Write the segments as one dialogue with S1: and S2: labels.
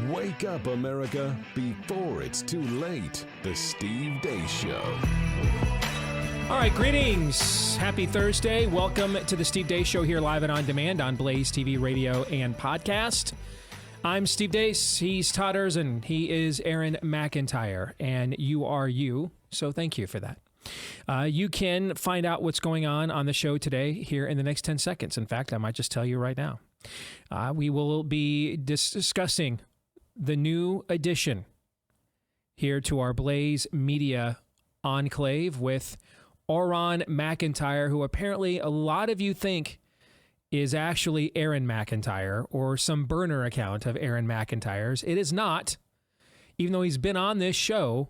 S1: Wake up, America, before it's too late. The Steve Deace Show.
S2: All right, greetings. Happy Thursday. Welcome to the Steve Deace Show here live and on demand on Blaze TV, radio, and podcast. I'm Steve Deace. He's Todd Erzin. He is Auron MacIntyre, and you are you, so thank you for that. You can find out what's going on the show today here in the next 10 seconds. In fact, I might just tell you right now. We will be discussing the new addition here to our Blaze Media Enclave with Auron MacIntyre, who apparently a lot of you think is actually Auron MacIntyre or some burner account of Auron MacIntyre's. It is not, even though he's been on this show,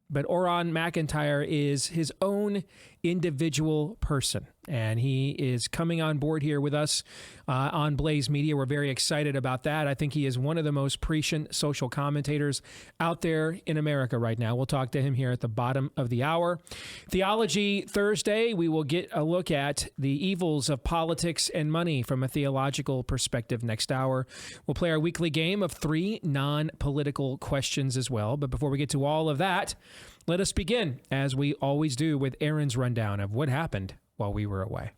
S2: but Auron MacIntyre is his own individual person, and he is coming on board here with us on Blaze Media. We're very excited about that. I think he is one of the most prescient social commentators out there in America right now. We'll talk to him here at the bottom of the hour. Theology Thursday, we will get a look at the evils of politics and money from a theological perspective next hour. We'll play our weekly game of 3 non-political questions as well. But before we get to all of that, let us begin, as we always do, with Auron's rundown of what happened while we were away.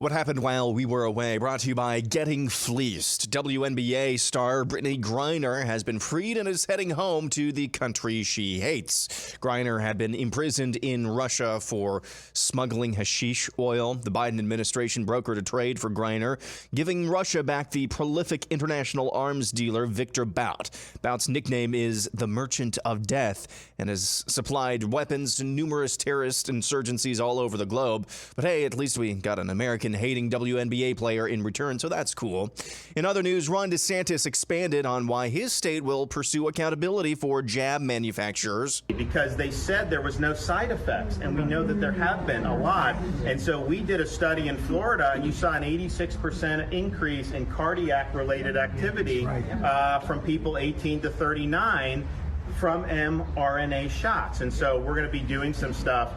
S3: What happened while we were away, brought to you by Getting Fleeced. WNBA star Brittany Griner has been freed and is heading home to the country she hates. Griner had been imprisoned in Russia for smuggling hashish oil. The Biden administration brokered a trade for Griner, giving Russia back the prolific international arms dealer Victor Bout. Bout's nickname is the Merchant of Death and has supplied weapons to numerous terrorist insurgencies all over the globe. But hey, at least we got an American-hating WNBA player in return, so that's cool. In other news, Ron DeSantis expanded on why his state will pursue accountability for jab manufacturers.
S4: Because they said there was no side effects, and we know that there have been a lot. And so we did a study in Florida, and you saw an 86% increase in cardiac-related activity from people 18 to 39 from mRNA shots. And so we're going to be doing some stuff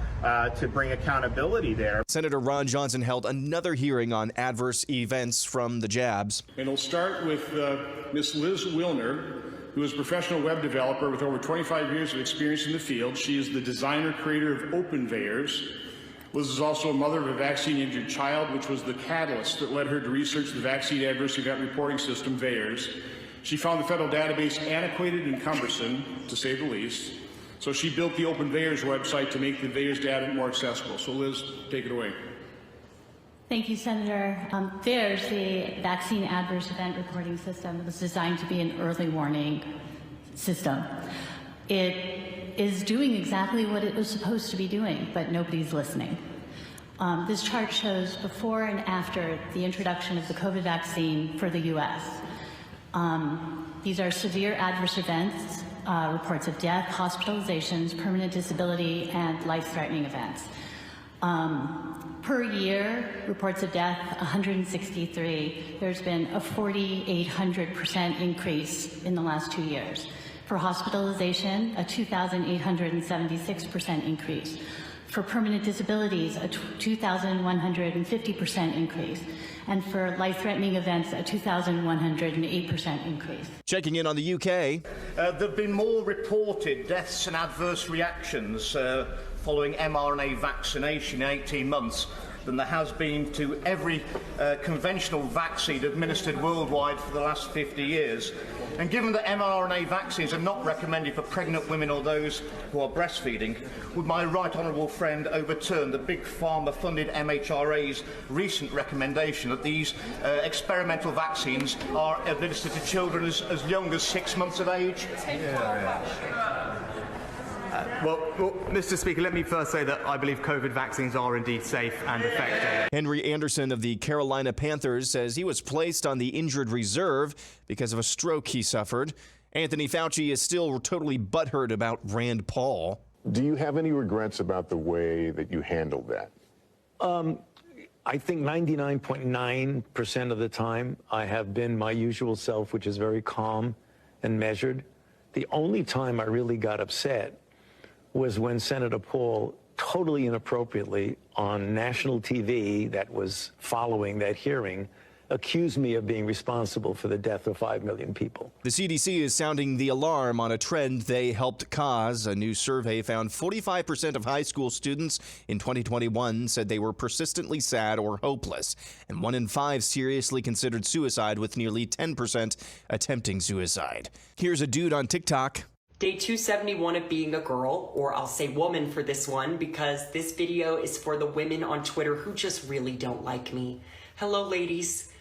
S4: to bring accountability there.
S3: Senator Ron Johnson held another hearing on adverse events from the jabs.
S5: And we'll start with Ms. Liz Wilner, who is a professional web developer with over 25 years of experience in the field. She is the designer, creator of OpenVayers. Liz is also a mother of a vaccine-injured child, which was the catalyst that led her to research the vaccine adverse event reporting system, VAERS. She found the federal database antiquated and cumbersome, to say the least. So she built the OpenVayers website to make the VAERS data more accessible. So Liz, take it away.
S6: Thank you, Senator. VAERS, the Vaccine Adverse Event Reporting System, was designed to be an early warning system. It is doing exactly what it was supposed to be doing, but nobody's listening. This chart shows before and after the introduction of the COVID vaccine for the U.S. These are severe adverse events, reports of death, hospitalizations, permanent disability, and life-threatening events. Per year, reports of death, 163. There's been a 4,800% increase in the last 2 years. For hospitalization, a 2,876% increase. For permanent disabilities, a 2,150% increase. And for life-threatening events, a 2,108% increase.
S3: Checking in on the UK.
S7: There have been more reported deaths and adverse reactions following mRNA vaccination in 18 months than there has been to every conventional vaccine administered worldwide for the last 50 years. And given that mRNA vaccines are not recommended for pregnant women or those who are breastfeeding, would my right honourable friend overturn the Big Pharma-funded MHRA's recent recommendation that these experimental vaccines are administered to children as young as 6 months of age?
S8: Well, Mr. Speaker, let me first say that I believe COVID vaccines are indeed safe and effective.
S3: Henry Anderson of the Carolina Panthers says he was placed on the injured reserve because of a stroke he suffered. Anthony Fauci is still totally butthurt about Rand Paul.
S9: Do you have any regrets about the way that you handled that?
S10: I think 99.9% of the time I have been my usual self, which is very calm and measured. The only time I really got upset was when Senator Paul totally inappropriately on national TV that was following that hearing accuse me of being responsible for the death of 5 million people.
S3: The CDC is sounding the alarm on a trend they helped cause. A new survey found 45% of high school students in 2021 said they were persistently sad or hopeless, and 1 in 5 seriously considered suicide, with nearly 10% attempting suicide. Here's a dude on TikTok.
S11: Day 271 of being a girl, or I'll say woman for this one, because this video is for the women on Twitter who just really don't like me. Hello, ladies.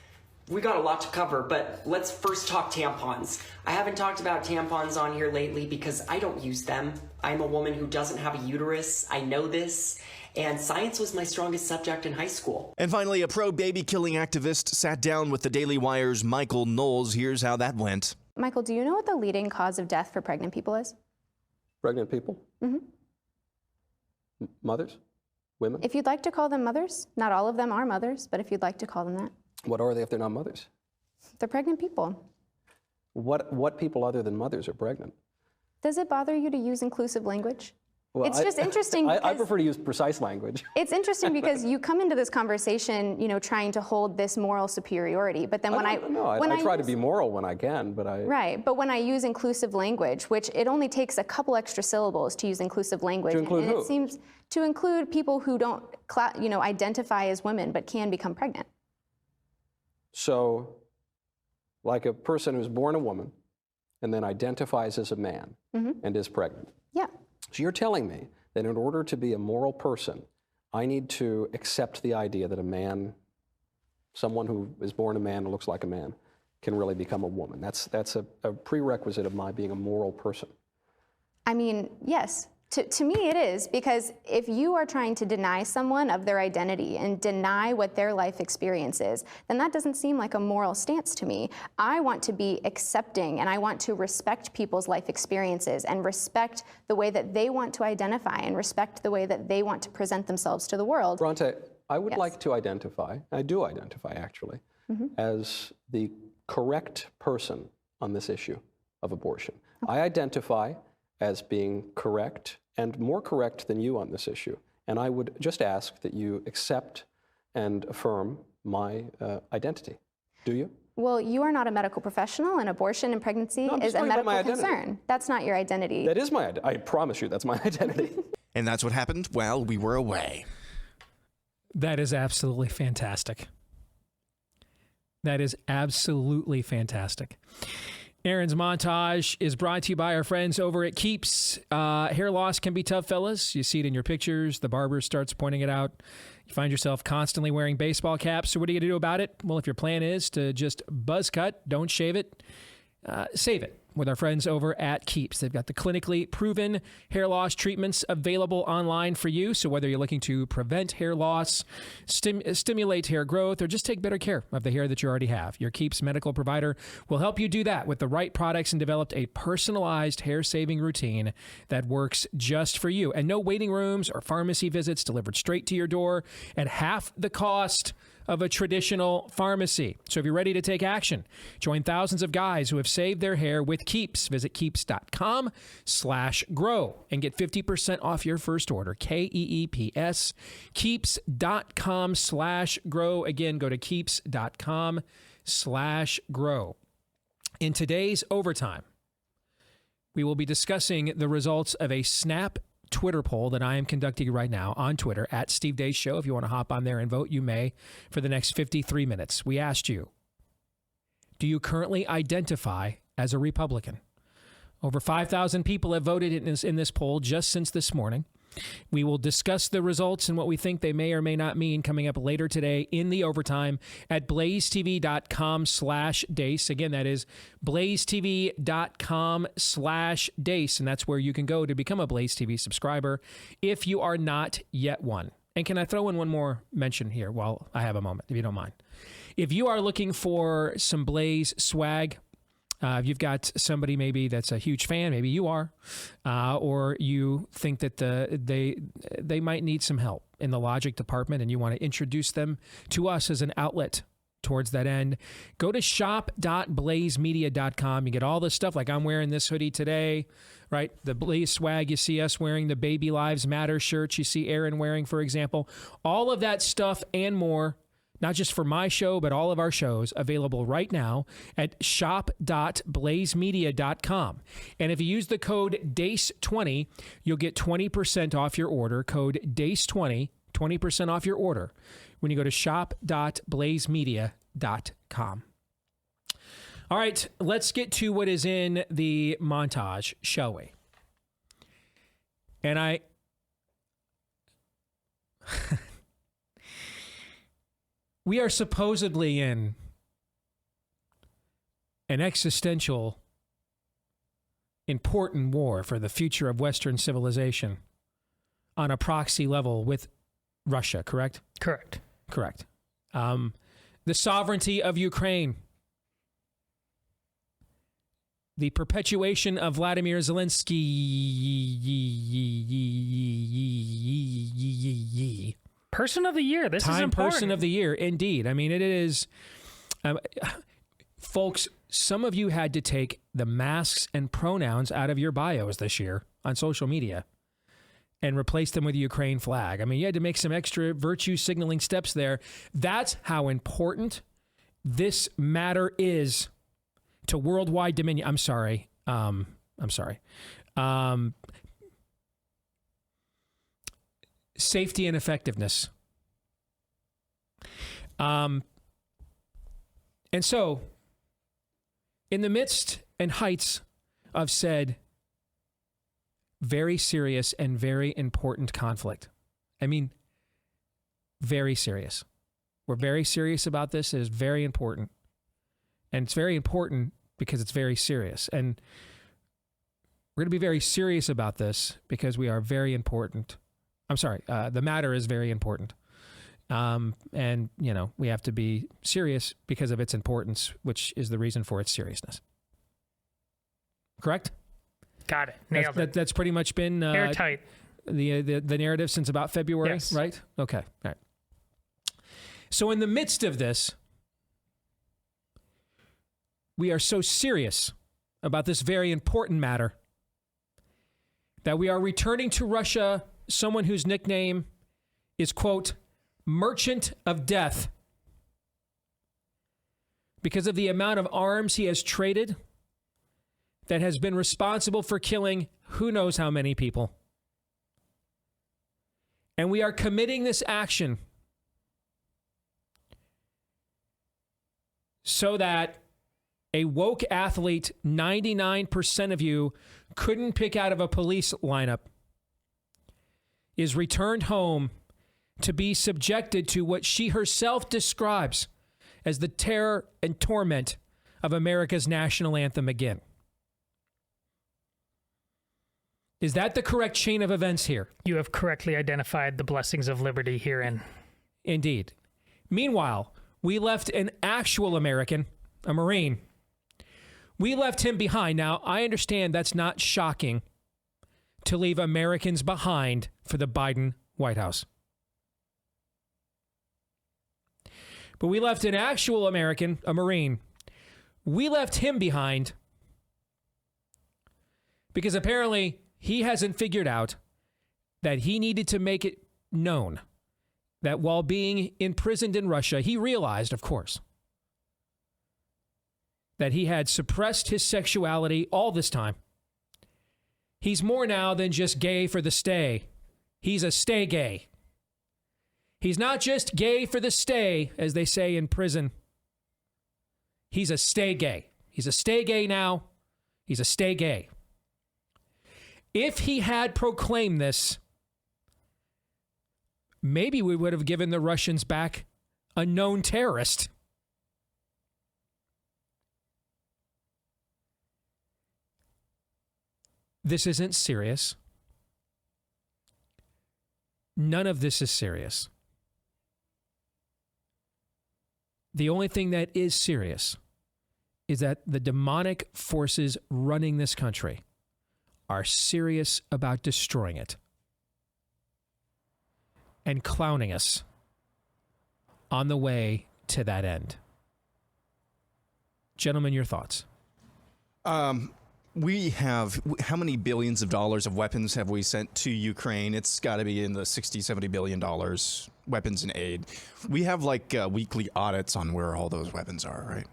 S11: We got a lot to cover, but let's first talk tampons. I haven't talked about tampons on here lately because I don't use them. I'm a woman who doesn't have a uterus. I know this. And science was my strongest subject in high school.
S3: And finally, a pro-baby killing activist sat down with the Daily Wire's Michael Knowles. Here's how that went.
S12: Michael, do you know what the leading cause of death for pregnant people is?
S13: Pregnant people?
S12: Mm-hmm.
S13: Mothers? Women?
S12: If you'd like to call them mothers, not all of them are mothers, but if you'd like to call them that.
S13: What are they if they're not mothers?
S12: They're pregnant people.
S13: What people other than mothers are pregnant?
S12: Does it bother you to use inclusive language?
S13: Well,
S12: it's just interesting.
S13: I prefer to use precise language.
S12: It's interesting because you come into this conversation, trying to hold this moral superiority, but then I
S13: try to be moral when I can, but I...
S12: Right, but when I use inclusive language, which it only takes a couple extra syllables to use inclusive language.
S13: To include who?
S12: It seems to include people who don't, identify as women but can become pregnant.
S13: So, like a person who's born a woman and then identifies as a man and is pregnant.
S12: Yeah.
S13: So you're telling me that in order to be a moral person, I need to accept the idea that a man, someone who is born a man and looks like a man, can really become a woman. That's a prerequisite of my being a moral person.
S12: I mean, yes. To me it is, because if you are trying to deny someone of their identity and deny what their life experience is, then that doesn't seem like a moral stance to me. I want to be accepting, and I want to respect people's life experiences and respect the way that they want to identify and respect the way that they want to present themselves to the world.
S13: Bronte, I would like to identify, I do identify actually, as the correct person on this issue of abortion. I identify as being correct and more correct than you on this issue. And I would just ask that you accept and affirm my identity. Do you?
S12: Well, you are not a medical professional, and abortion and pregnancy is a medical concern. That's not your identity.
S13: That is my identity. I promise you, that's my identity.
S3: And that's what happened while we were away.
S2: That is absolutely fantastic. That is absolutely fantastic. Aaron's montage is brought to you by our friends over at Keeps. Hair loss can be tough, fellas. You see it in your pictures. The barber starts pointing it out. You find yourself constantly wearing baseball caps. So what are you going to do about it? Well, if your plan is to just buzz cut, don't shave it, save it with our friends over at Keeps. They've got the clinically proven hair loss treatments available online for you. So whether you're looking to prevent hair loss, stimulate hair growth, or just take better care of the hair that you already have, your Keeps medical provider will help you do that with the right products and developed a personalized hair-saving routine that works just for you. And no waiting rooms or pharmacy visits, delivered straight to your door at half the cost of a traditional pharmacy. So if you're ready to take action, join thousands of guys who have saved their hair with Keeps. Visit keeps.com/grow and get 50% off your first order. KEEPS, keeps.com/grow. Again, go to keeps.com/grow. In today's overtime, we will be discussing the results of a Snap Twitter poll that I am conducting right now on Twitter at Steve Deace Show. If you want to hop on there and vote, you may for the next 53 minutes. We asked you, do you currently identify as a Republican? Over 5,000 people have voted in this poll just since this morning. We will discuss the results and what we think they may or may not mean coming up later today in the overtime at blazetv.com/Deace. Again, that is blazetv.com/Deace. And that's where you can go to become a Blaze TV subscriber if you are not yet one. And can I throw in one more mention here while I have a moment, if you don't mind? If you are looking for some Blaze swag, if you've got somebody maybe that's a huge fan, maybe you are, or you think that they might need some help in the logic department and you want to introduce them to us as an outlet towards that end, go to shop.blazemedia.com. You get all this stuff, like I'm wearing this hoodie today, right? The Blaze swag, you see us wearing the Baby Lives Matter shirts you see Aaron wearing, for example. All of that stuff and more not just for my show, but all of our shows, available right now at shop.blazemedia.com. And if you use the code DACE20, you'll get 20% off your order. Code DACE20, 20% off your order when you go to shop.blazemedia.com. All right, let's get to what is in the montage, shall we? And we are supposedly in an existential, important war for the future of Western civilization on a proxy level with Russia, correct?
S14: Correct.
S2: Correct. The sovereignty of Ukraine. The perpetuation of Vladimir Zelensky.
S14: Person of the year. This is important.
S2: Person of the year, indeed. I mean, it is. Folks, some of you had to take the masks and pronouns out of your bios this year on social media and replace them with the Ukraine flag. I mean, you had to make some extra virtue signaling steps there. That's how important this matter is to worldwide dominion. I'm sorry. Safety and effectiveness. And so, in the midst and heights of said very serious and very important conflict, I mean, very serious. We're very serious about this. It is very important. And it's very important because it's very serious. And we're going to be very serious about this because we are very important. I'm sorry, the matter is very important. And, you know, we have to be serious because of its importance, which is the reason for its seriousness. Correct?
S14: Got it. Nailed it.
S2: That's pretty much been
S14: airtight.
S2: The narrative since about February,
S14: yes.
S2: Right? Okay. All right. So in the midst of this, we are so serious about this very important matter that we are returning to Russia someone whose nickname is, quote, Merchant of Death, because of the amount of arms he has traded that has been responsible for killing who knows how many people. And we are committing this action so that a woke athlete, 99% of you couldn't pick out of a police lineup, is returned home to be subjected to what she herself describes as the terror and torment of America's national anthem again. Is that the correct chain of events here?
S14: You have correctly identified the blessings of liberty herein.
S2: Indeed. Meanwhile, we left an actual American, a Marine. We left him behind. Now, I understand that's not shocking to leave Americans behind for the Biden White House. But we left an actual American, a Marine. We left him behind because apparently he hasn't figured out that he needed to make it known that while being imprisoned in Russia, he realized, of course, that he had suppressed his sexuality all this time. He's more now than just gay for the stay. He's a stay gay. He's not just gay for the stay, as they say in prison. He's a stay gay. He's a stay gay now. He's a stay gay. If he had proclaimed this, maybe we would have given the Russians back a known terrorist. This isn't serious. None of this is serious. The only thing that is serious is that the demonic forces running this country are serious about destroying it and clowning us on the way to that end. Gentlemen, your thoughts?
S3: We have, how many billions of dollars of weapons have we sent to Ukraine? It's got to be in the $60-70 billion weapons and aid. We have like weekly audits on where all those weapons are, right?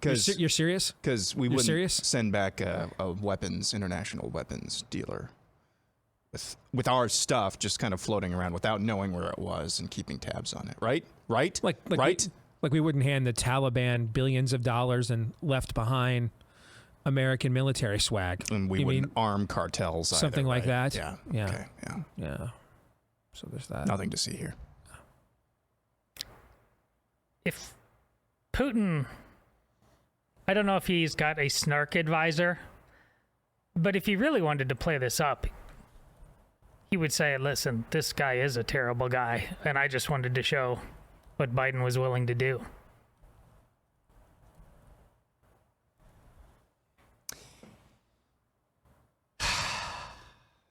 S2: You're serious?
S3: Because we wouldn't send back a international weapons dealer with our stuff just kind of floating around without knowing where it was and keeping tabs on it, right? Right? Right?
S2: Like we wouldn't hand the Taliban billions of dollars and left behind American military swag.
S3: And we wouldn't arm cartels
S2: something
S3: either,
S2: like
S3: right?
S2: that.
S3: Yeah.
S2: Okay.
S3: Yeah.
S2: So there's that.
S3: Nothing to see here.
S14: If Putin, I don't know if he's got a snark advisor, but if he really wanted to play this up, he would say, listen, this guy is a terrible guy, and I just wanted to show what Biden was willing to do.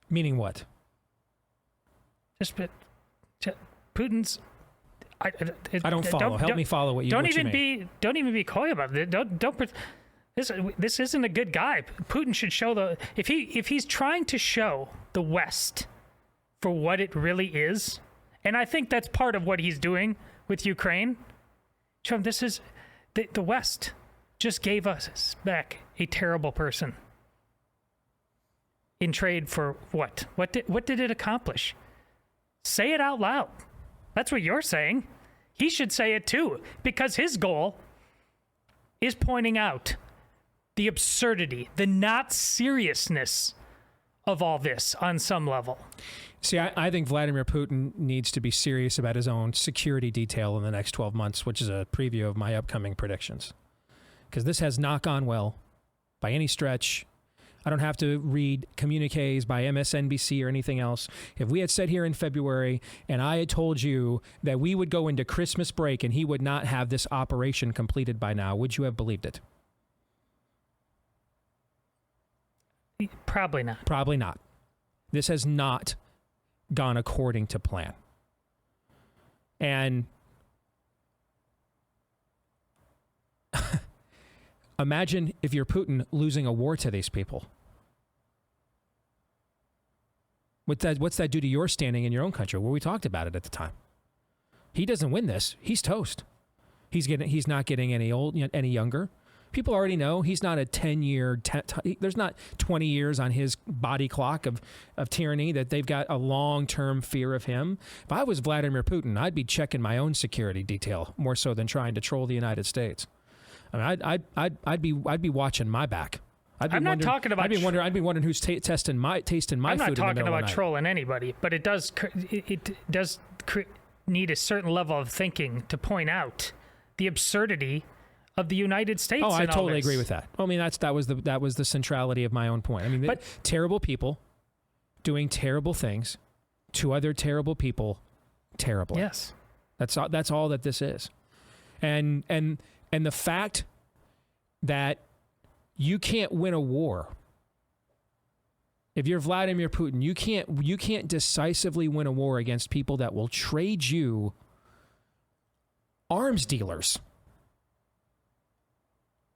S2: Meaning what?
S14: Putin's... I
S2: don't follow. Help me follow what you mean.
S14: Don't even be coy about it. This isn't a good guy. Putin should show if he's trying to show the West for what it really is, and I think that's part of what he's doing with Ukraine. Show him this is the West just gave us back a terrible person in trade for what? What did it accomplish? Say it out loud. That's what you're saying. He should say it too, because his goal is pointing out the absurdity, the not seriousness of all this on some level.
S2: See, I think Vladimir Putin needs to be serious about his own security detail in the next 12 months, which is a preview of my upcoming predictions. Because this has not gone well by any stretch. I don't have to read communiques by MSNBC or anything else. If we had sat here in February and I had told you that we would go into Christmas break and he would not have this operation completed by now, would you have believed it?
S14: Probably not.
S2: Probably not. This has not gone according to plan. And imagine if you're Putin losing a war to these people. What's that do to your standing in your own country? Well, we talked about it at the time. He doesn't win this. He's toast. He's not getting any younger. People already know he's not a 10-year, there's not 20 years on his body clock of tyranny, that they've got a long-term fear of him. If I was Vladimir Putin, I'd be checking my own security detail more so than trying to troll the United States. I mean, I'd be watching my back.
S14: I'm not talking about.
S2: I'd be wondering who's tasting my food.
S14: I'm not talking about
S2: night.
S14: Trolling anybody, but it does need a certain level of thinking to point out the absurdity of the United States.
S2: Oh, I totally agree with that. I mean, that was the centrality of my own point. I mean, terrible people doing terrible things to other terrible people terribly.
S14: Yes,
S2: that's all that this is, and the fact that you can't win a war. If you're Vladimir Putin, you can't decisively win a war against people that will trade you arms dealers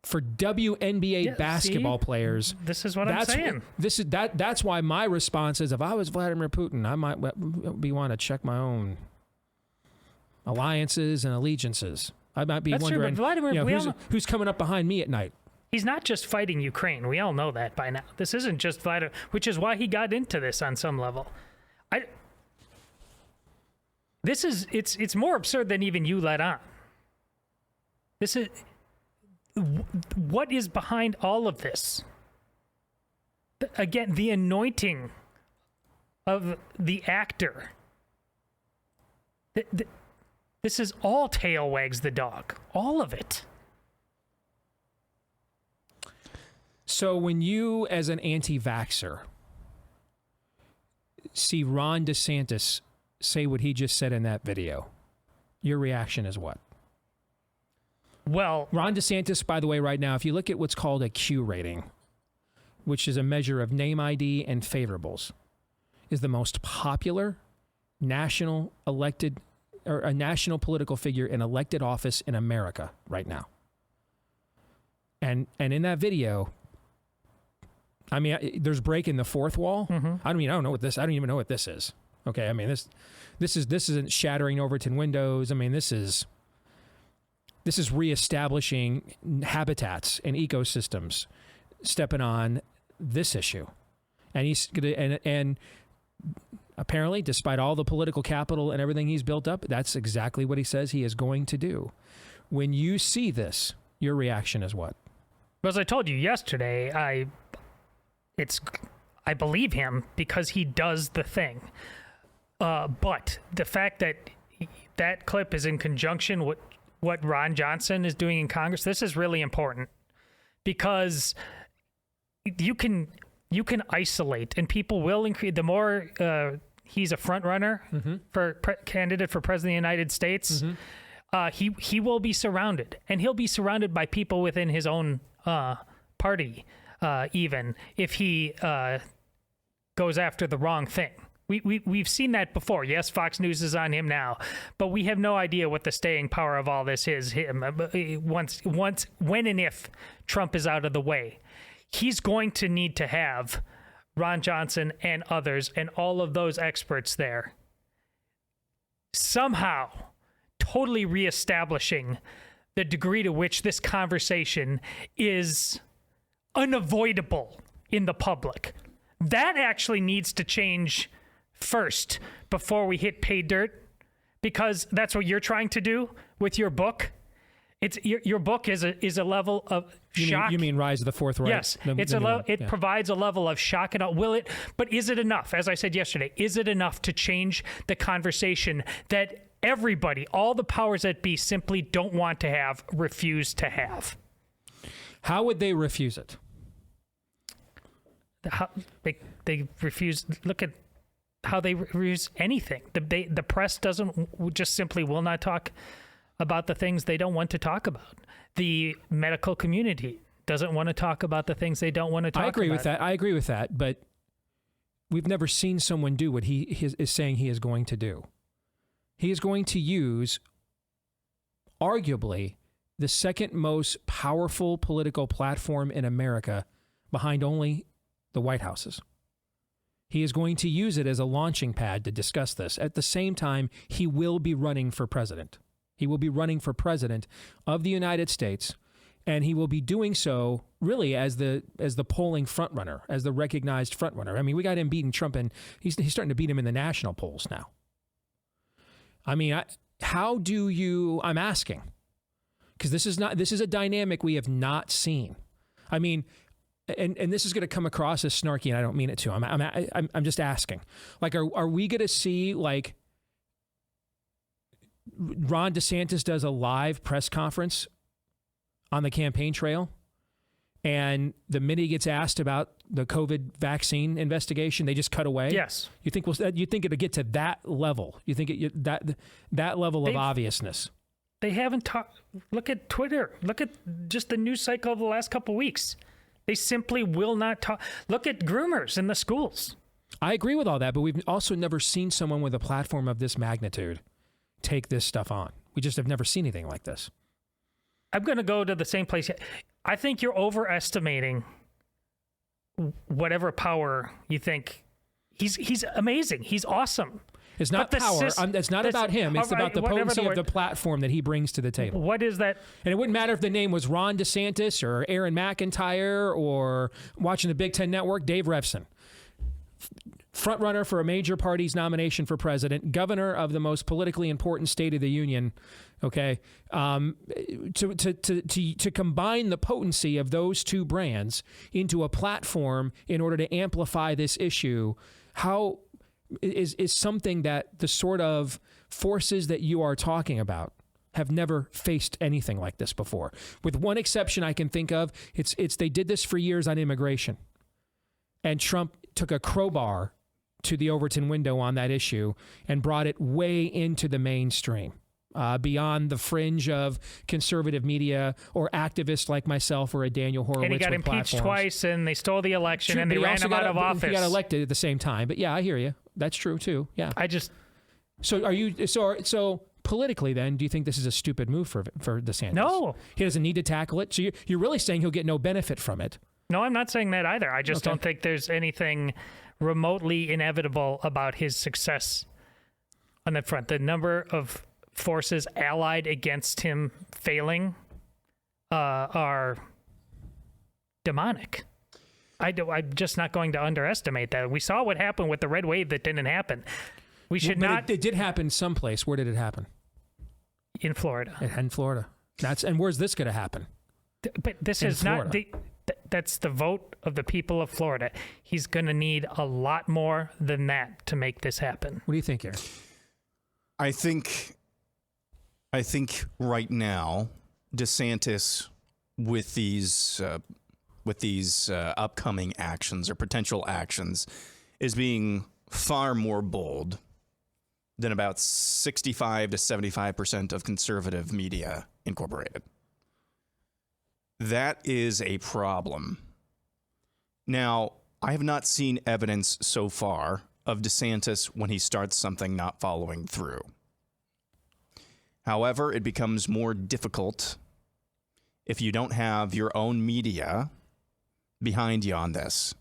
S2: for WNBA basketball players.
S14: This is what I'm saying.
S2: That's why my response is, if I was Vladimir Putin, I might want to check my own alliances and allegiances. I might be wondering who's coming up behind me at night.
S14: He's not just fighting Ukraine. We all know that by now. This isn't just Vladimir, which is why he got into this on some level. It's more absurd than even you let on. This is what is behind all of this. Again, the anointing of the actor. This is all tail wags the dog. All of it.
S2: So when you, as an anti-vaxxer, see Ron DeSantis say what he just said in that video, your reaction is what?
S14: Well,
S2: Ron DeSantis, by the way, right now, if you look at what's called a Q rating, which is a measure of name ID and favorables, is the most popular national elected or a national political figure in elected office in America right now. And in that video, I mean, there's breaking the fourth wall. I don't even know what this is. Okay, I mean, this isn't shattering Overton windows. I mean, this is reestablishing habitats and ecosystems, stepping on this issue. And he's gonna, and apparently, despite all the political capital and everything he's built up, that's exactly what he says he is going to do. When you see this, your reaction is what?
S14: As I told you yesterday, I believe him because he does the thing. But the fact that clip is in conjunction with what Ron Johnson is doing in Congress, this is really important because you can isolate, and people will increase. The more he's a front runner for candidate for president of the United States, he will be surrounded, and he'll be surrounded by people within his own party, even if he goes after the wrong thing. We've seen that before. Yes, Fox News is on him now, but we have no idea what the staying power of all this is. When and if Trump is out of the way, he's going to need to have Ron Johnson and others and all of those experts there somehow totally reestablishing the degree to which this conversation is unavoidable in the public. That actually needs to change first before we hit pay dirt, because that's what you're trying to do with your book. It's your book is a level of shock.
S2: You mean Rise of the Fourth Reich?
S14: Yes, it provides a level of shock, and but is it enough? As I said yesterday, is it enough to change the conversation that everybody, all the powers that be, simply don't want to have, refuse to have?
S2: How would they refuse it?
S14: They refuse. Look at how they refuse anything. The press will not talk about the things they don't want to talk about. The medical community doesn't want to talk about the things they don't want to talk about.
S2: I agree with that, but we've never seen someone do what he is saying he is going to do. He is going to use, arguably, the second most powerful political platform in America, behind only the White House's. He is going to use it as a launching pad to discuss this. At the same time, he will be running for president. He will be running for president of the United States, and he will be doing so really as the polling frontrunner, as the recognized frontrunner. I mean, we got him beating Trump, and he's starting to beat him in the national polls now. I mean, how do you? I'm asking, because this is a dynamic we have not seen. I mean, and this is going to come across as snarky, and I don't mean it to. I'm just asking. Like, are we going to see, like, Ron DeSantis does a live press conference on the campaign trail, and the minute he gets asked about the COVID vaccine investigation, they just cut away?
S14: Yes.
S2: You think it'll get to that level? You think that level of obviousness?
S14: They haven't talked. Look at Twitter. Look at just the news cycle of the last couple of weeks. They simply will not talk. Look at groomers in the schools.
S2: I agree with all that, but we've also never seen someone with a platform of this magnitude take this stuff on. We just have never seen anything like this.
S14: I'm going to go to the same place. I think you're overestimating whatever power you think. He's amazing. He's awesome.
S2: It's not power. It's not about him. It's about the potency of the platform that he brings to the table.
S14: What is that?
S2: And it wouldn't matter if the name was Ron DeSantis or Aaron MacIntyre or watching the Big Ten Network, Dave Revson. Frontrunner for a major party's nomination for president, governor of the most politically important state of the union, okay? To combine the potency of those two brands into a platform in order to amplify this issue, how is something that the sort of forces that you are talking about have never faced anything like this before. With one exception I can think of, it's they did this for years on immigration. And Trump took a crowbar to the Overton window on that issue and brought it way into the mainstream, beyond the fringe of conservative media or activists like myself or a Daniel Horowitz.
S14: And he got impeached twice, and they stole the election, and they ran him out of office.
S2: He got elected at the same time. But yeah, I hear you. That's true too. Yeah. So politically, then, do you think this is a stupid move for DeSantis?
S14: No.
S2: He doesn't need to tackle it. So you're really saying he'll get no benefit from it.
S14: No, I'm not saying that either. I just don't think there's anything remotely inevitable about his success on that front. The number of forces allied against him failing are demonic. I'm just not going to underestimate that. We saw what happened with the red wave that didn't happen. We should not.
S2: It did happen someplace. Where did it happen?
S14: In Florida.
S2: In Florida. And where's this going to happen?
S14: But this is not that's the vote of the people of Florida. He's going to need a lot more than that to make this happen.
S2: What do you think, Aaron?
S3: I think right now, DeSantis, with these upcoming actions or potential actions, is being far more bold than about 65 to 75% of conservative media incorporated. That is a problem. Now, I have not seen evidence so far of DeSantis when he starts something not following through. However, it becomes more difficult if you don't have your own media behind you on this.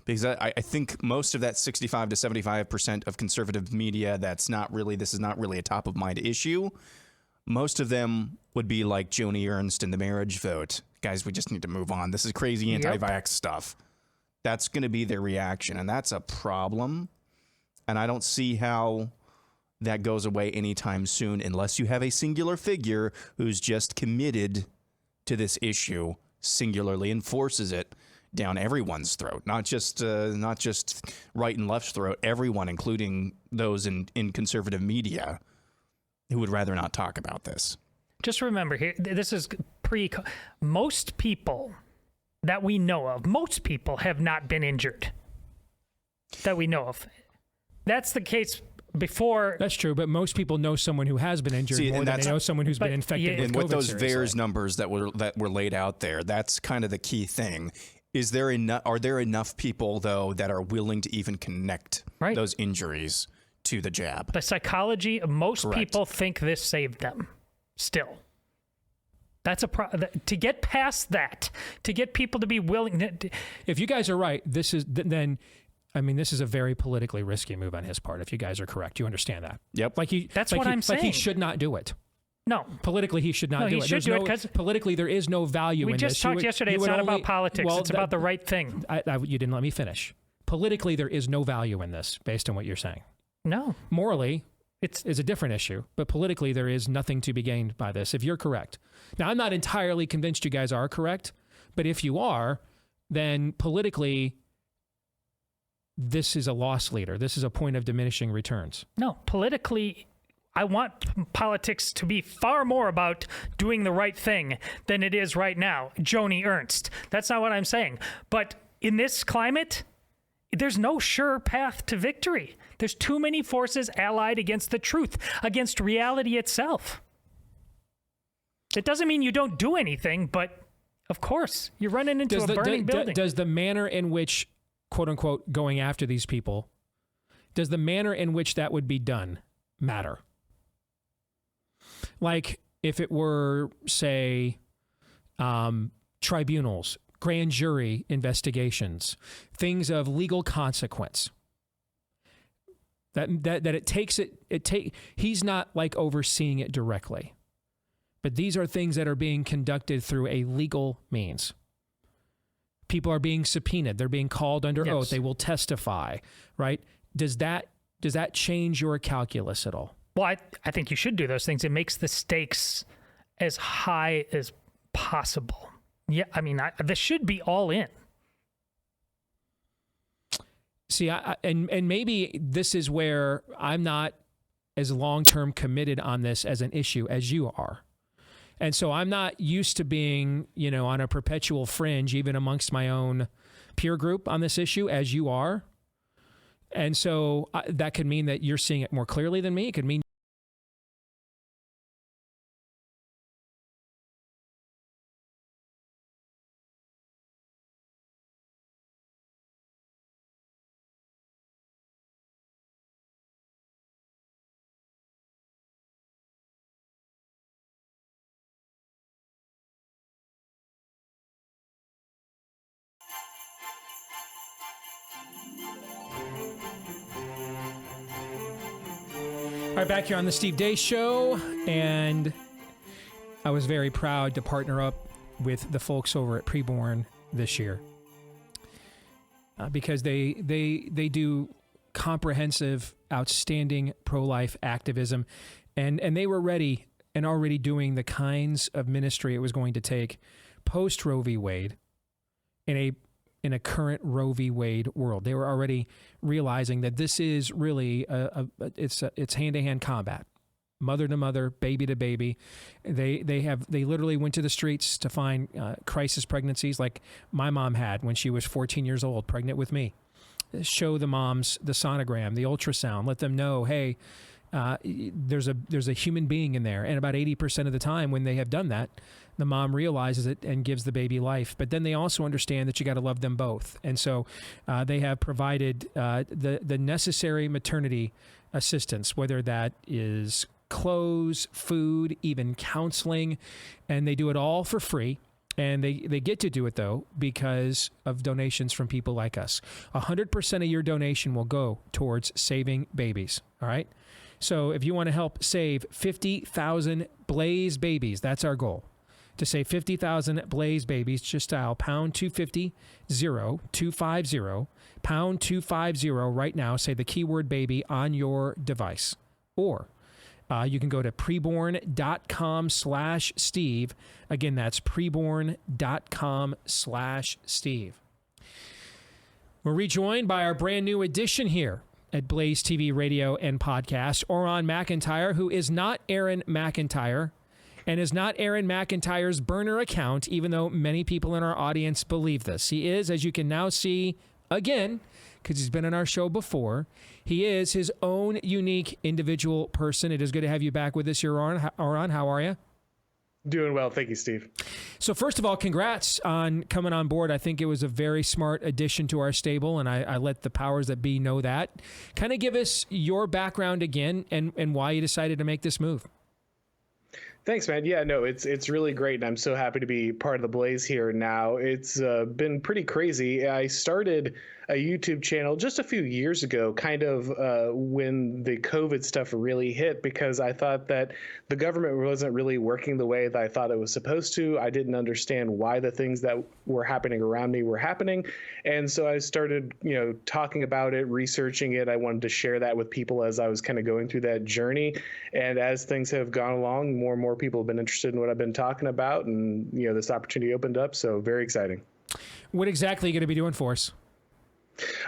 S3: Because I think most of that 65 to 75% of conservative media this is not really a top of mind issue. Most of them would be like Joni Ernst in the marriage vote. Guys, we just need to move on. This is crazy anti-vax stuff. That's going to be their reaction, and that's a problem. And I don't see how that goes away anytime soon unless you have a singular figure who's just committed to this issue singularly and forces it down everyone's throat, not just right and left's throat, everyone, including those in conservative media who would rather not talk about this.
S14: Just remember here, this is most people that we know of, most people have not been injured that we know of. That's the case before.
S2: That's true, but most people know someone who has been injured more than they know someone who's been infected with COVID.
S3: And with those
S2: seriously.
S3: VAERS numbers that were laid out there, that's kind of the key thing. Are there enough people, though, that are willing to even connect those injuries to the jab?
S14: The psychology of most people think this saved them still. That's to get past that, to get people to be willing.
S2: If you guys are right, this is a very politically risky move on his part. If you guys are correct, you understand that.
S3: Yep.
S14: That's what I'm saying.
S2: Like he should not do it.
S14: No.
S2: Politically, he should not do it.
S14: He should do it because
S2: politically, there is no value in this.
S14: We just talked yesterday. It's not about politics. It's about the right thing.
S2: You didn't let me finish. Politically, there is no value in this based on what you're saying.
S14: No.
S2: Morally, it's a different issue. But politically, there is nothing to be gained by this, if you're correct. Now, I'm not entirely convinced you guys are correct. But if you are, then politically, this is a loss leader. This is a point of diminishing returns.
S14: No, politically, I want politics to be far more about doing the right thing than it is right now. Joni Ernst. That's not what I'm saying. But in this climate, there's no sure path to victory. There's too many forces allied against the truth, against reality itself. It doesn't mean you don't do anything, but of course, you're running into a burning building.
S2: Does the manner in which, quote unquote, going after these people, does the manner in which that would be done matter? Like if it were, say, tribunals, grand jury investigations, things of legal consequence. He's not like overseeing it directly. But these are things that are being conducted through a legal means. People are being subpoenaed. They're being called under oath. They will testify, right? Does that change your calculus at all?
S14: Well, I think you should do those things. It makes the stakes as high as possible. Yeah, I mean, this should be all in.
S2: See, and maybe this is where I'm not as long-term committed on this as an issue as you are. And so I'm not used to being, on a perpetual fringe, even amongst my own peer group on this issue, as you are. And so that could mean that you're seeing it more clearly than me. It could mean All right, back here on the Steve Deace Show, and I was very proud to partner up with the folks over at Preborn this year because they do comprehensive, outstanding pro-life activism, and they were ready and already doing the kinds of ministry it was going to take post Roe v. Wade in a current Roe v. Wade world. They were already realizing that this is really it's hand-to-hand combat, mother to mother, baby to baby. They literally went to the streets to find crisis pregnancies like my mom had when she was 14 years old, pregnant with me. Show the moms the sonogram, the ultrasound, let them know, hey, there's a human being in there. And about 80% of the time when they have done that, the mom realizes it and gives the baby life. But then they also understand that you got to love them both. And so they have provided the necessary maternity assistance, whether that is clothes, food, even counseling, and they do it all for free. And they get to do it, though, because of donations from people like us. 100% of your donation will go towards saving babies, all right? So if you want to help save 50,000 Blaze babies, that's our goal. To save 50,000 Blaze babies, just dial pound 250 250 pound 250 right now. Say the keyword baby on your device. Or you can go to preborn.com/Steve. Again, that's preborn.com/Steve. We're rejoined by our brand new addition here at Blaze TV Radio and Podcast, Auron MacIntyre, who is not Aaron MacIntyre and is not Aaron MacIntyre's burner account, even though many people in our audience believe this. He is, as you can now see again, because he's been on our show before, he is his own unique individual person. It is good to have you back with us here, Auron. How are you?
S15: Doing well. Thank you, Steve.
S2: So first of all, congrats on coming on board. I think it was a very smart addition to our stable, and I let the powers that be know that. Kind of give us your background again and why you decided to make this move.
S15: Thanks, man. Yeah, no, it's really great, and I'm so happy to be part of the Blaze here now. It's been pretty crazy. I started a YouTube channel just a few years ago, kind of when the COVID stuff really hit, because I thought that the government wasn't really working the way that I thought it was supposed to. I didn't understand why the things that were happening around me were happening. And so I started, talking about it, researching it. I wanted to share that with people as I was kind of going through that journey. And as things have gone along, more and more people have been interested in what I've been talking about. And, this opportunity opened up. So very exciting.
S2: What exactly are you going to be doing for us?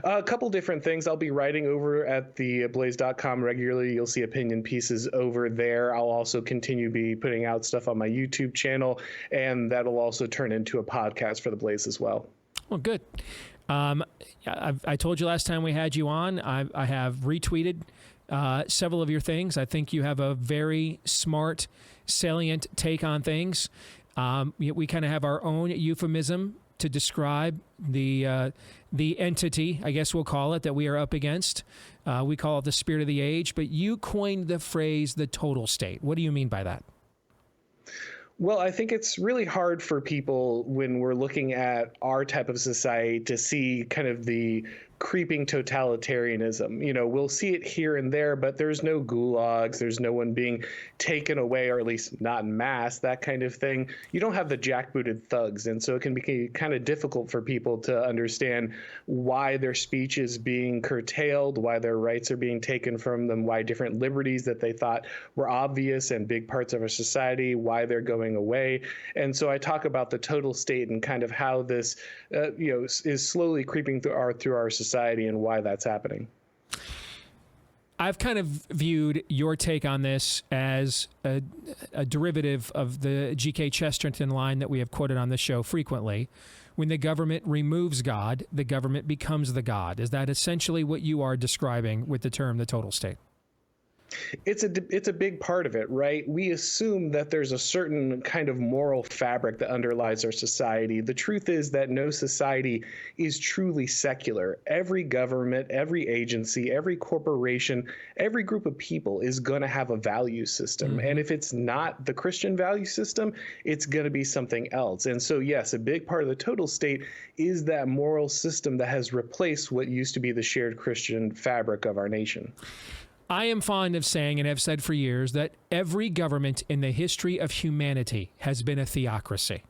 S15: A couple different things. I'll be writing over at the blaze.com regularly. You'll see opinion pieces over there. I'll also continue to be putting out stuff on my YouTube channel, and that'll also turn into a podcast for the Blaze as well.
S2: Well, good. I told you last time we had you on, I have retweeted several of your things. I think you have a very smart, salient take on things. We kind of have our own euphemism to describe the entity, I guess we'll call it, that we are up against. We call it the spirit of the age, but you coined the phrase the total state. What do you mean by that?
S15: Well, I think it's really hard for people when we're looking at our type of society to see kind of the creeping totalitarianism. We'll see it here and there, but there's no gulags. There's no one being taken away, or at least not en masse, that kind of thing. You don't have the jackbooted thugs. And so it can be kind of difficult for people to understand why their speech is being curtailed, why their rights are being taken from them, why different liberties that they thought were obvious and big parts of our society, why they're going away. And so I talk about the total state and kind of how this, is slowly creeping through our society and why that's happening.
S2: I've kind of viewed your take on this as a derivative of the G.K. Chesterton line that we have quoted on the show frequently. When the government removes God, the government becomes the God. Is that essentially what you are describing with the term the total state?
S15: It's a big part of it, right? We assume that there's a certain kind of moral fabric that underlies our society. The truth is that no society is truly secular. Every government, every agency, every corporation, every group of people is going to have a value system. Mm-hmm. And if it's not the Christian value system, it's going to be something else. And so, yes, a big part of the total state is that moral system that has replaced what used to be the shared Christian fabric of our nation.
S2: I am fond of saying, and have said for years, that every government in the history of humanity has been a theocracy.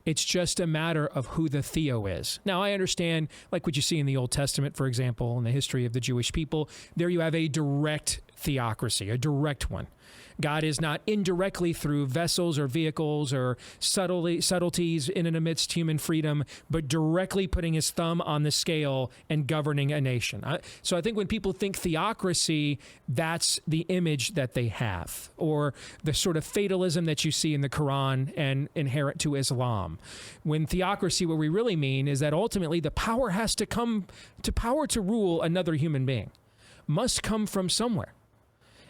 S2: It's just a matter of who the theo is. Now, I understand, like what you see in the Old Testament, for example, in the history of the Jewish people, there you have a direct theocracy, a direct one. God is not indirectly through vessels or vehicles or subtleties in and amidst human freedom, but directly putting his thumb on the scale and governing a nation. So I think when people think theocracy, that's the image that they have, or the sort of fatalism that you see in the Quran and inherent to Islam. When theocracy, what we really mean is that ultimately the power has to come to power to rule another human being, must come from somewhere.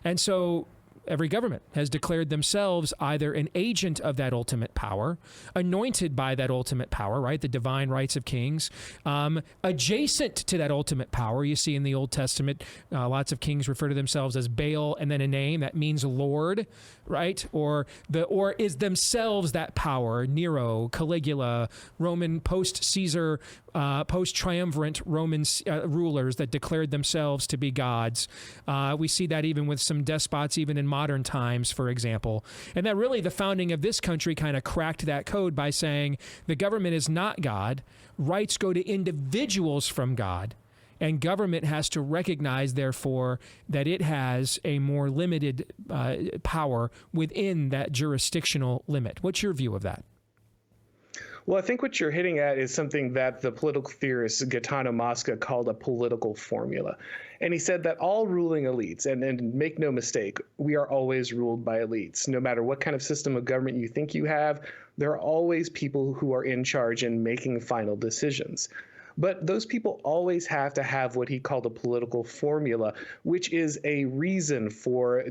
S2: And so every government has declared themselves either an agent of that ultimate power, anointed by that ultimate power, right? The divine rights of kings, adjacent to that ultimate power. You see in the Old Testament, lots of kings refer to themselves as Baal and then a name that means Lord, right? Or is themselves that power. Nero, Caligula, Roman post-Caesar, post-triumvirate Roman rulers that declared themselves to be gods. We see that even with some despots, even in modern times, for example. And that really the founding of this country kind of cracked that code by saying the government is not God, rights go to individuals from God, and government has to recognize, therefore, that it has a more limited power within that jurisdictional limit. What's your view of that?
S15: Well, I think what you're hitting at is something that the political theorist Gaetano Mosca called a political formula. And he said that all ruling elites, and make no mistake, we are always ruled by elites. No matter what kind of system of government you think you have, there are always people who are in charge and making final decisions. But those people always have to have what he called a political formula, which is a reason for,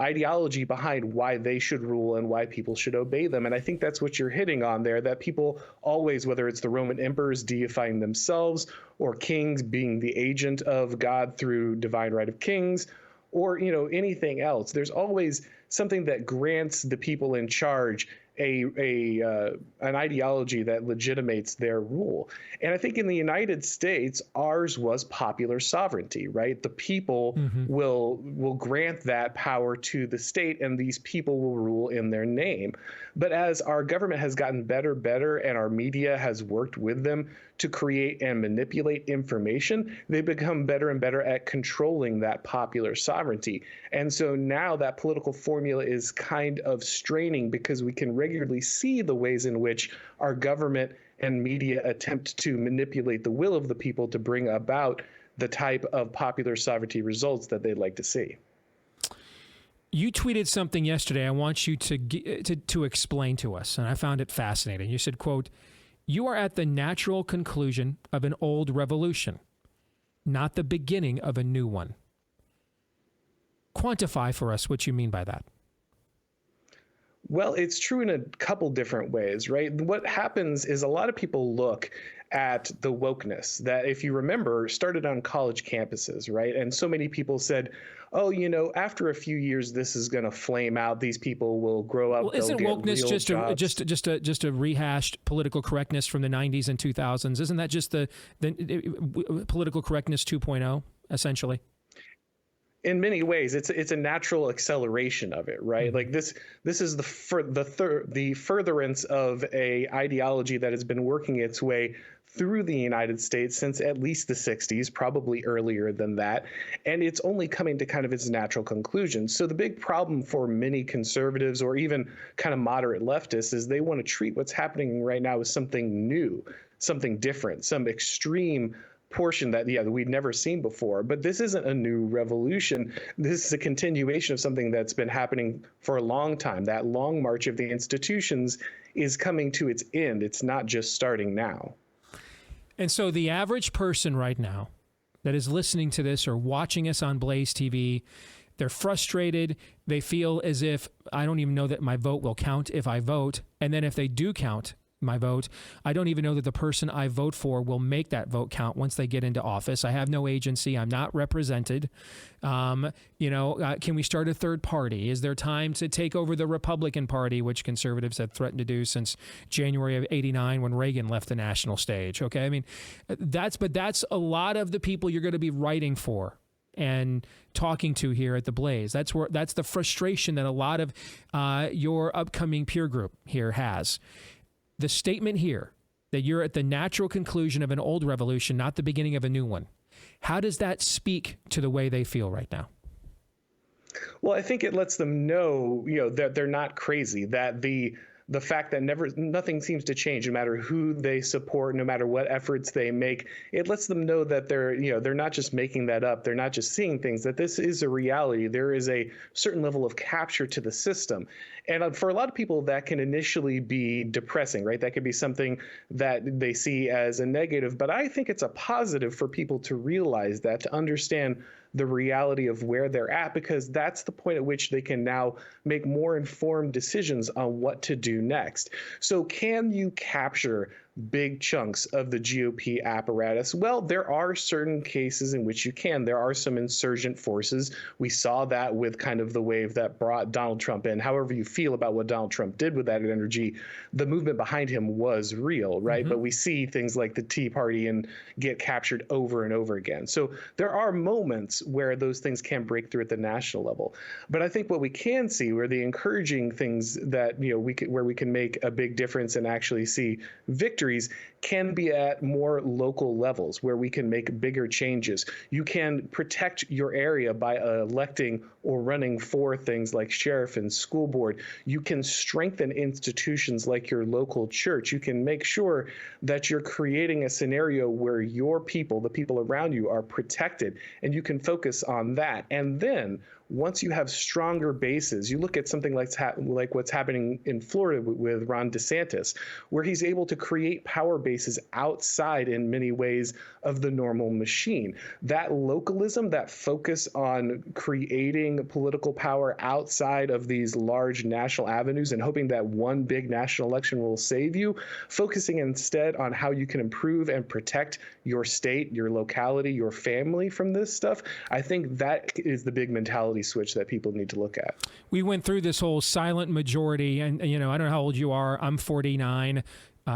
S15: ideology behind why they should rule and why people should obey them. And I think that's what you're hitting on there, that people always, whether it's the Roman emperors deifying themselves or kings being the agent of God through divine right of kings, or anything else, there's always something that grants the people in charge an ideology that legitimates their rule. And I think in the United States, ours was popular sovereignty, right? The people will grant that power to the state, and these people will rule in their name. But as our government has gotten better, and our media has worked with them to create and manipulate information, they become better and better at controlling that popular sovereignty. And so now that political formula is kind of straining, because we can regularly see the ways in which our government and media attempt to manipulate the will of the people to bring about the type of popular sovereignty results that they'd like to see.
S2: You tweeted something yesterday I want you to explain to us, and I found it fascinating. You said, quote, "You are at the natural conclusion of an old revolution, not the beginning of a new one." Quantify for us what you mean by that.
S15: Well, it's true in a couple different ways, right? What happens is a lot of people look at the wokeness that, if you remember, started on college campuses, right? And so many people said, oh, after a few years, this is going to flame out. These people will grow up.
S2: Well, isn't wokeness just a rehashed political correctness from the 90s and 2000s? Isn't that just the political correctness 2.0, essentially?
S15: In many ways, it's a natural acceleration of it, right? Like this is the furtherance of a ideology that has been working its way through the United States since at least the 60s, probably earlier than that, and it's only coming to kind of its natural conclusion. So the big problem for many conservatives or even kind of moderate leftists is they want to treat what's happening right now as something new, something different, some extreme portion that we'd never seen before. But this isn't a new revolution. This is a continuation of something that's been happening for a long time. That long march of the institutions is coming to its end. It's not just starting now.
S2: And so the average person right now that is listening to this or watching us on Blaze TV, they're frustrated. They feel as if, I don't even know that my vote will count if I vote. And then if they do count my vote, I don't even know that the person I vote for will make that vote count once they get into office. I have no agency. I'm not represented. Can we start a third party? Is there time to take over the Republican Party, which conservatives have threatened to do since January of '89 when Reagan left the national stage? Okay, I mean, that's a lot of the people you're going to be writing for and talking to here at the Blaze. That's the frustration that a lot of your upcoming peer group here has. The statement here that you're at the natural conclusion of an old revolution, not the beginning of a new one. How does that speak to the way they feel right now?
S15: Well, I think it lets them know, that they're not crazy, that the fact that nothing seems to change, no matter who they support, no matter what efforts they make, it lets them know that they're not just making that up. They're not just seeing things, that this is a reality. There is a certain level of capture to the system. And for a lot of people, that can initially be depressing, right? That could be something that they see as a negative. But I think it's a positive for people to realize that, to understand the reality of where they're at, because that's the point at which they can now make more informed decisions on what to do next. So can you capture big chunks of the GOP apparatus? Well, there are certain cases in which you can. There are some insurgent forces. We saw that with kind of the wave that brought Donald Trump in. However you feel about what Donald Trump did with that energy, the movement behind him was real, right? But we see things like the Tea Party and get captured over and over again. So there are moments where those things can break through at the national level. But I think what we can see, where the encouraging things that where we can make a big difference and actually see victories, can be at more local levels, where we can make bigger changes. You can protect your area by electing or running for things like sheriff and school board. You can strengthen institutions like your local church. You can make sure that you're creating a scenario where your people, the people around you, are protected, and you can focus on that. And then once you have stronger bases, you look at something like what's happening in Florida with Ron DeSantis, where he's able to create power bases outside, in many ways, of the normal machine. That localism, that focus on creating political power outside of these large national avenues and hoping that one big national election will save you, focusing instead on how you can improve and protect your state, your locality, your family from this stuff, I think that is the big mentality switch that people need to look at.
S2: We went through this whole silent majority, and I don't know how old you are. I'm 49.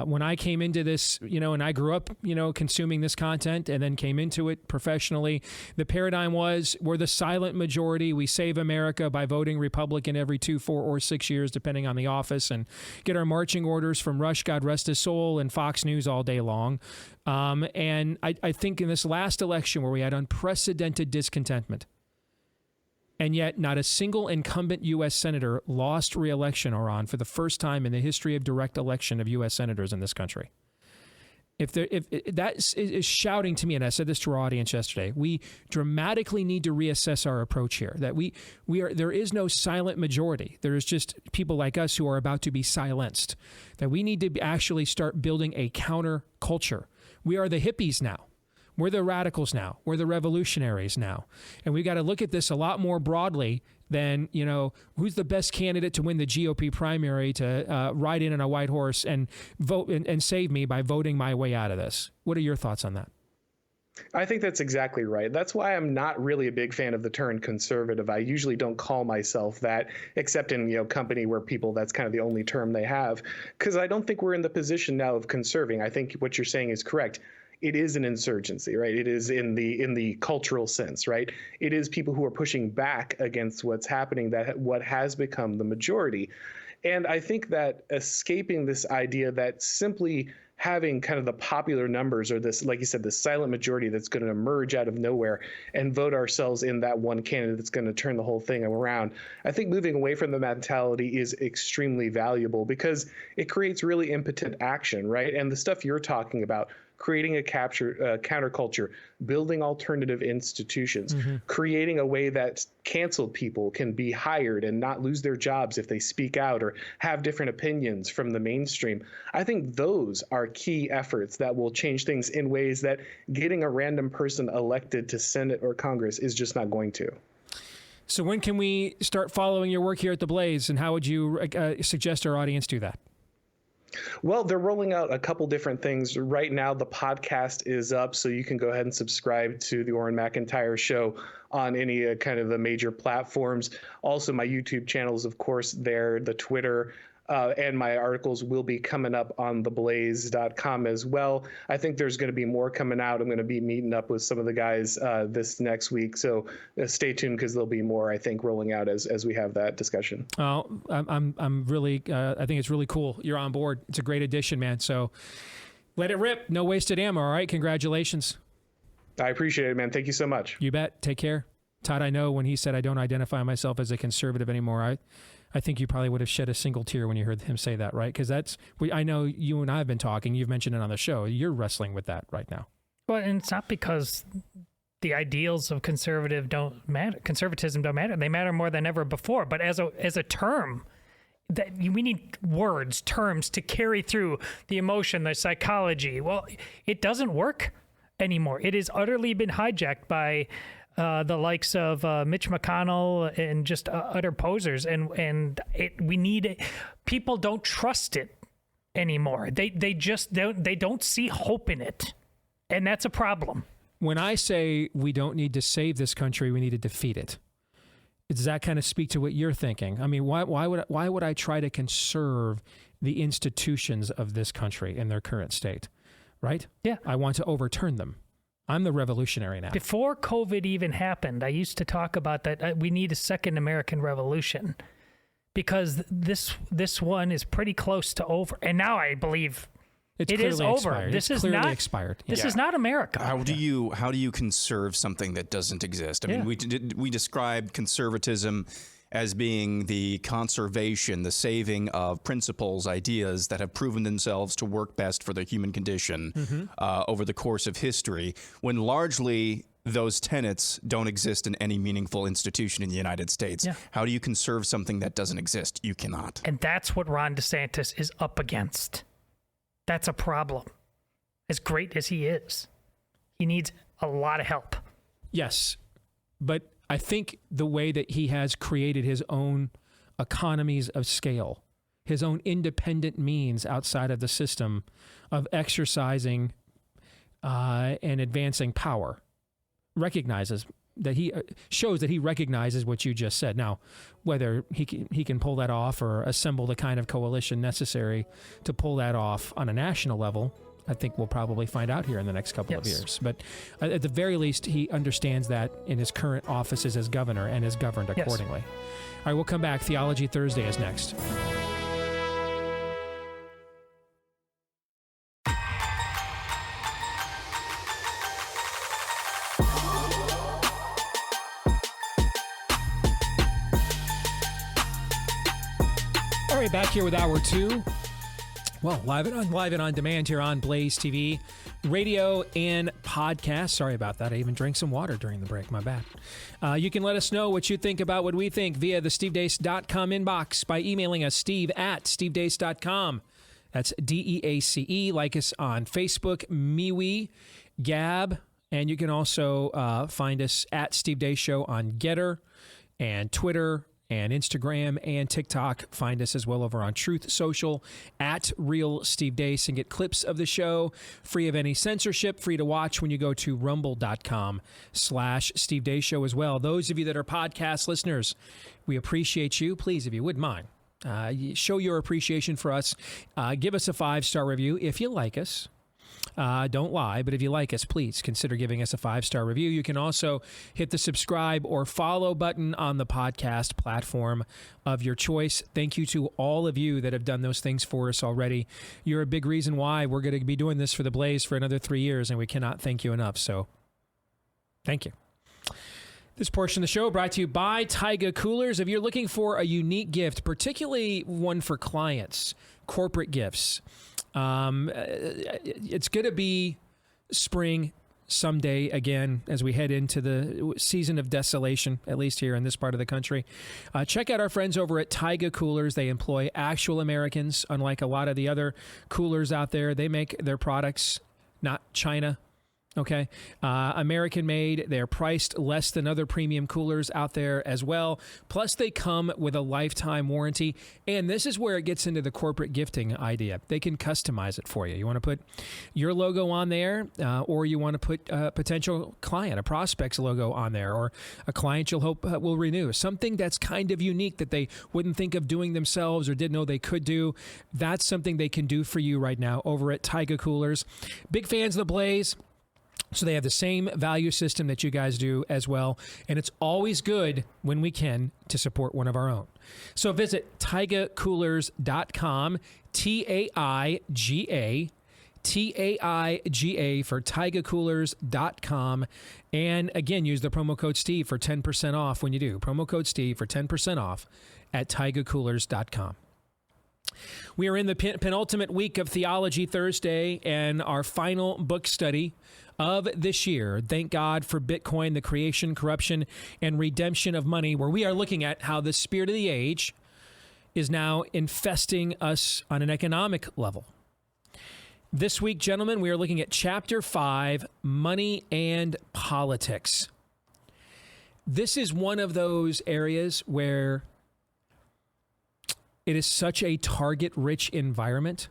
S2: When I came into this, and I grew up, consuming this content and then came into it professionally, the paradigm was we're the silent majority. We save America by voting Republican every 2, 4, or 6 years, depending on the office, and get our marching orders from Rush, God rest his soul, and Fox News all day long. And I think in this last election where we had unprecedented discontentment, and yet not a single incumbent U.S. senator lost re-election, Auron, for the first time in the history of direct election of U.S. senators in this country. If that is shouting to me, and I said this to our audience yesterday, we dramatically need to reassess our approach here. That there is no silent majority. There is just people like us who are about to be silenced. That we need to actually start building a counter culture. We are the hippies now. We're the radicals now. We're the revolutionaries now. And we've got to look at this a lot more broadly than, who's the best candidate to win the GOP primary to ride in on a white horse and vote and save me by voting my way out of this. What are your thoughts on that?
S15: I think that's exactly right. That's why I'm not really a big fan of the term conservative. I usually don't call myself that, except in company where people, that's kind of the only term they have, because I don't think we're in the position now of conserving. I think what you're saying is correct. It is an insurgency, right? It is in the cultural sense, right? It is people who are pushing back against what's happening, what has become the majority. And I think that escaping this idea that simply having kind of the popular numbers, or this, like you said, this silent majority that's going to emerge out of nowhere and vote ourselves in that one candidate that's going to turn the whole thing around, I think moving away from the mentality is extremely valuable, because it creates really impotent action, right? And the stuff you're talking about, creating a counterculture, building alternative institutions, creating a way that canceled people can be hired and not lose their jobs if they speak out or have different opinions from the mainstream. I think those are key efforts that will change things in ways that getting a random person elected to Senate or Congress is just not going to.
S2: So when can we start following your work here at The Blaze, and how would you suggest our audience do that?
S15: Well, they're rolling out a couple different things. Right now, the podcast is up, so you can go ahead and subscribe to the Auron MacIntyre Show on any kind of the major platforms. Also, my YouTube channel is, of course, there, the Twitter. and my articles will be coming up on theblaze.com as well. I think there's going to be more coming out. I'm going to be meeting up with some of the guys this next week, so stay tuned because there'll be more, I think, rolling out as we have that discussion.
S2: Oh, I'm really, I think it's really cool. You're on board. It's a great addition, man. So let it rip. No wasted ammo. All right. Congratulations.
S15: I appreciate it, man. Thank you so much.
S2: You bet. Take care. Todd, I know when he said I don't identify myself as a conservative anymore, I think you probably would have shed a single tear when you heard him say that, right? Because I know you and I have been talking. You've mentioned it on the show. You're wrestling with that right now.
S14: Well, and it's not because the ideals of conservatism don't matter. They matter more than ever before. But as a term, that we need words, terms to carry through the emotion, the psychology. Well, it doesn't work anymore. It has utterly been hijacked by the likes of Mitch McConnell and just utter posers, and we need it. People don't trust it anymore. They don't see hope in it, and that's a problem.
S2: When I say we don't need to save this country, we need to defeat it. Does that kind of speak to what you're thinking? I mean, why would I try to conserve the institutions of this country in their current state? Right?
S14: Yeah.
S2: I want to overturn them. I'm the revolutionary now.
S14: Before COVID even happened, I used to talk about that we need a second American Revolution because this one is pretty close to over. And now I believe it is over.
S2: Expired.
S14: This
S2: it's
S14: is
S2: clearly
S14: not
S2: expired.
S14: This is not America.
S3: How do you conserve something that doesn't exist? I mean, we described conservatism as being the conservation, the saving of principles, ideas that have proven themselves to work best for the human condition over the course of history, when largely those tenets don't exist in any meaningful institution in the United States.
S14: Yeah.
S3: How do you conserve something that doesn't exist? You cannot.
S14: And that's what Ron DeSantis is up against. That's a problem. As great as he is, he needs a lot of help.
S2: Yes, but I think the way that he has created his own economies of scale, his own independent means outside of the system of exercising and advancing power, recognizes that he shows that he recognizes what you just said. Now, whether he can pull that off or assemble the kind of coalition necessary to pull that off on a national level, I think we'll probably find out here in the next couple of years. But at the very least, he understands that in his current offices as governor and is governed accordingly. All right, we'll come back. Theology Thursday is next. All right, back here with Hour 2. Well, live and on demand here on Blaze TV, radio, and podcast. Sorry about that. I even drank some water during the break. My bad. You can let us know what you think about what we think via the stevedeace.com inbox by emailing us, steve@stevedeace.com. That's DEACE. Like us on Facebook, MeWe, Gab, and you can also find us at Steve Deace Show on Getter and Twitter and Instagram and TikTok. Find us as well over on Truth Social at Real Steve Deace and get clips of the show free of any censorship, free to watch when you go to rumble.com/Steve Deace Show as well. Those of you that are podcast listeners, we appreciate you. Please, if you wouldn't mind, show your appreciation for us. Give us a 5-star review if you like us. Don't lie, but if you like us, please consider giving us a 5-star review. You can also hit the subscribe or follow button on the podcast platform of your choice. Thank you to all of you that have done those things for us already. You're a big reason why we're going to be doing this for the Blaze for another 3 years, and we cannot thank you enough. So thank you. This portion of the show brought to you by Taiga Coolers. If you're looking for a unique gift, particularly one for clients, corporate gifts, it's going to be spring someday again as we head into the season of desolation, at least here in this part of the country. Check out our friends over at Taiga Coolers. They employ actual Americans, unlike a lot of the other coolers out there. They make their products, not China Okay. American made. They're priced less than other premium coolers out there as well. Plus, they come with a lifetime warranty. And this is where it gets into the corporate gifting idea. They can customize it for you. You want to put your logo on there, or you want to put a potential client, a prospect's logo on there, or a client you'll hope will renew. Something that's kind of unique that they wouldn't think of doing themselves or didn't know they could do. That's something they can do for you right now over at Taiga Coolers. Big fans of the Blaze. So they have the same value system that you guys do as well. And it's always good when we can to support one of our own. So visit taigacoolers.com, Taiga for taigacoolers.com. And again, use the promo code Steve for 10% off when you do. Promo code Steve for 10% off at taigacoolers.com. We are in the penultimate week of Theology Thursday and our final book study of this year. Thank God for Bitcoin, the creation, corruption, and redemption of money, where we are looking at how the spirit of the age is now infesting us on an economic level. This week, gentlemen, we are looking at Chapter 5, Money and Politics. This is one of those areas where it is such a target-rich environment.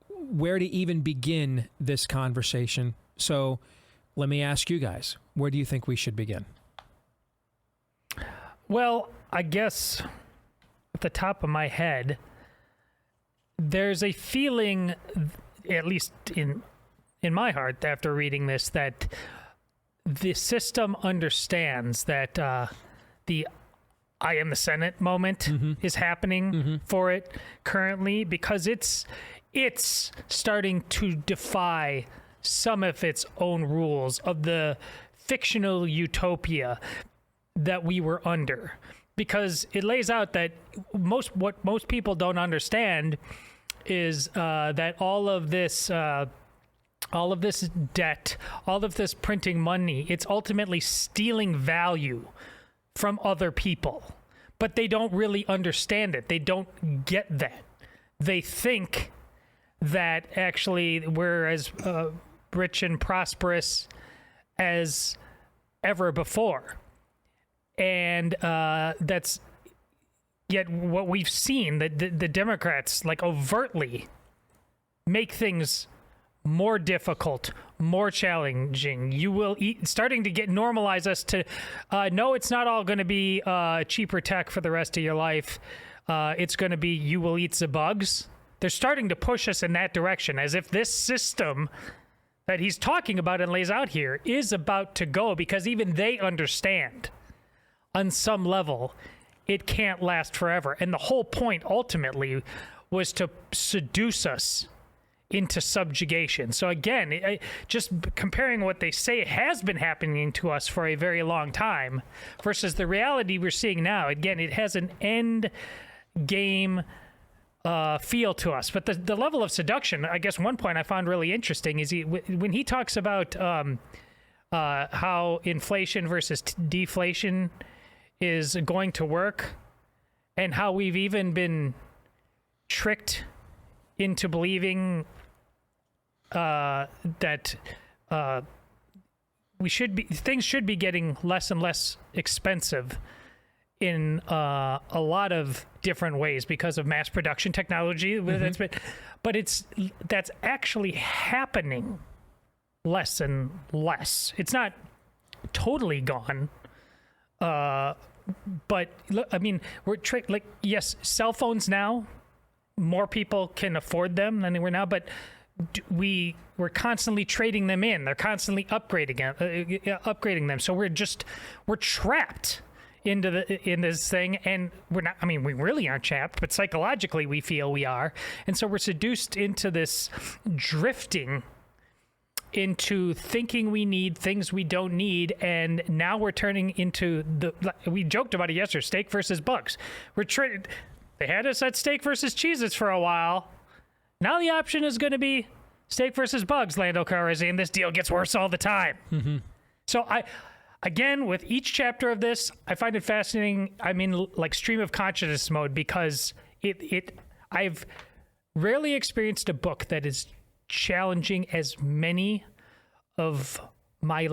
S2: Where to even begin this conversation? So let me ask you guys, where do you think we should begin?
S14: Well, I guess at the top of my head, there's a feeling, at least in my heart after reading this, that the system understands that the I am the Senate moment is happening for it currently, because it's starting to defy some of its own rules of the fictional utopia that we were under. Because it lays out that what most people don't understand is that all of this debt, all of this printing money, it's ultimately stealing value from other people. But they don't really understand it. They don't get that. They think that actually we're as rich and prosperous as ever before. And that's yet what we've seen, that the Democrats like overtly make things more difficult, more challenging. You will starting to normalize us to no, it's not all going to be cheaper tech for the rest of your life. It's going to be you will eat the bugs. They're starting to push us in that direction, as if this system that he's talking about and lays out here is about to go, because even they understand on some level it can't last forever. And the whole point ultimately was to seduce us into subjugation. So again, just comparing what they say has been happening to us for a very long time versus the reality we're seeing now. Again, it has an end game feel to us. But the level of seduction, I guess one point I found really interesting is when he talks about how inflation versus deflation is going to work, and how we've even been tricked into believing that things should be getting less and less expensive in a lot of different ways because of mass production technology. But that's actually happening less and less. It's not totally gone. But I mean, we're tricked. Like, yes, cell phones now, more people can afford them than they were now, but we're constantly trading them in. They're constantly upgrading them. So we're trapped in this thing, and we're not. I mean, we really aren't trapped, but psychologically we feel we are, and so we're seduced into this drifting into thinking we need things we don't need, and now we're turning into we joked about it yesterday, steak versus bugs. They had us at steak versus Cheez-Its for a while. Now the option is going to be steak versus bugs, Lando Calrissian, and this deal gets worse all the time. So again, with each chapter of this, I find it fascinating. I'm in like stream of consciousness mode, because I've rarely experienced a book that is challenging as many of my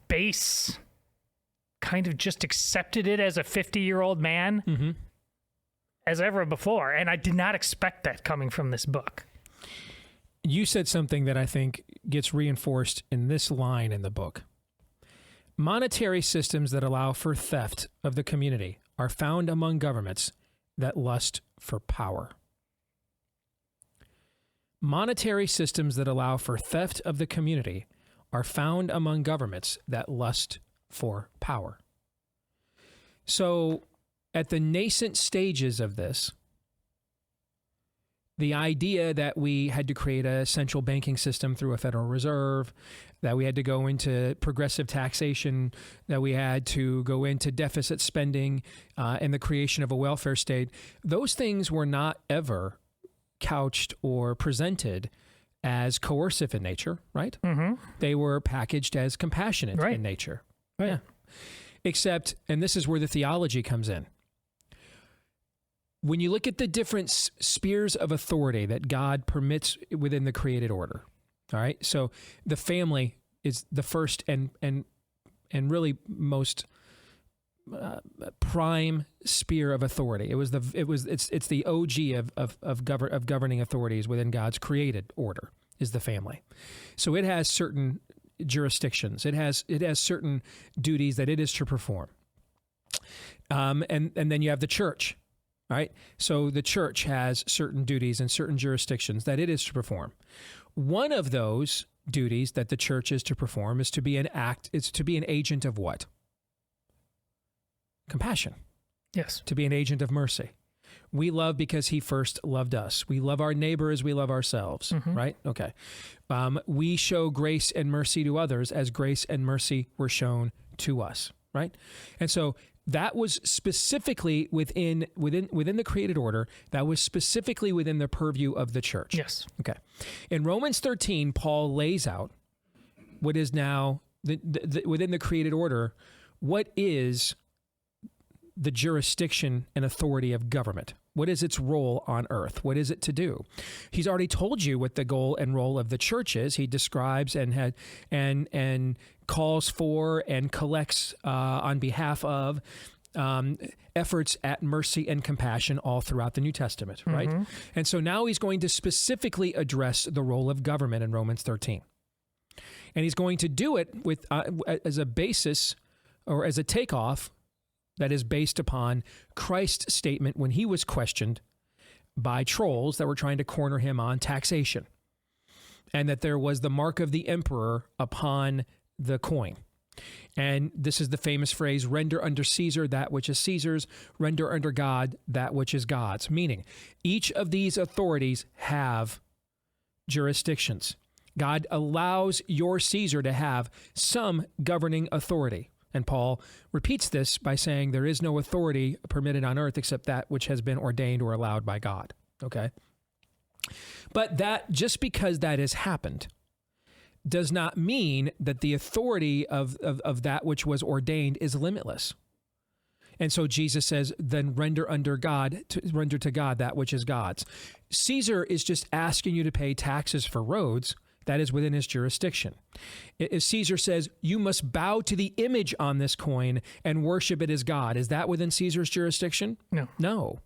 S14: base kind of just accepted it as a 50-year-old man as ever before. And I did not expect that coming from this book.
S2: You said something that I think gets reinforced in this line in the book. Monetary systems that allow for theft of the community are found among governments that lust for power. Monetary systems that allow for theft of the community are found among governments that lust for power. So, at the nascent stages of this, the idea that we had to create a central banking system through a Federal Reserve, that we had to go into progressive taxation, that we had to go into deficit spending, and the creation of a welfare state, those things were not ever couched or presented as coercive in nature, right? They were packaged as compassionate in nature. Right. Yeah. Except, and this is where the theology comes in. When you look at the different spheres of authority that God permits within the created order, all right? So the family is the first and really most prime sphere of authority. It's the OG of governing authorities within God's created order is the family. So it has certain jurisdictions. It has certain duties that it is to perform. And then you have the church. Right? So the church has certain duties and certain jurisdictions that it is to perform. One of those duties that the church is to perform is to be an agent of what? Compassion.
S14: Yes.
S2: To be an agent of mercy. We love because he first loved us. We love our neighbor as we love ourselves, right? Okay. We show grace and mercy to others as grace and mercy were shown to us, right? And so that was specifically within the created order. That was specifically within the purview of the church.
S14: Yes.
S2: Okay. In Romans 13, Paul lays out what is now within the created order. What is the jurisdiction and authority of government? What is its role on earth? What is it to do? He's already told you what the goal and role of the church is. He describes and calls for and collects on behalf of efforts at mercy and compassion all throughout the New Testament, right? And so now he's going to specifically address the role of government in Romans 13. And he's going to do it with as a basis or as a takeoff that is based upon Christ's statement when he was questioned by trolls that were trying to corner him on taxation, and that there was the mark of the emperor upon the coin. And this is the famous phrase, render unto Caesar that which is Caesar's, render unto God that which is God's, meaning each of these authorities have jurisdictions. God allows your Caesar to have some governing authority. And Paul repeats this by saying there is no authority permitted on earth except that which has been ordained or allowed by God. Okay? But that, just because that has happened, does not mean that the authority of that which was ordained is limitless. And so Jesus says, then render to God that which is God's. Caesar is just asking you to pay taxes for roads. That is within his jurisdiction. If Caesar says, you must bow to the image on this coin and worship it as God, is that within Caesar's jurisdiction?
S14: No.
S2: No.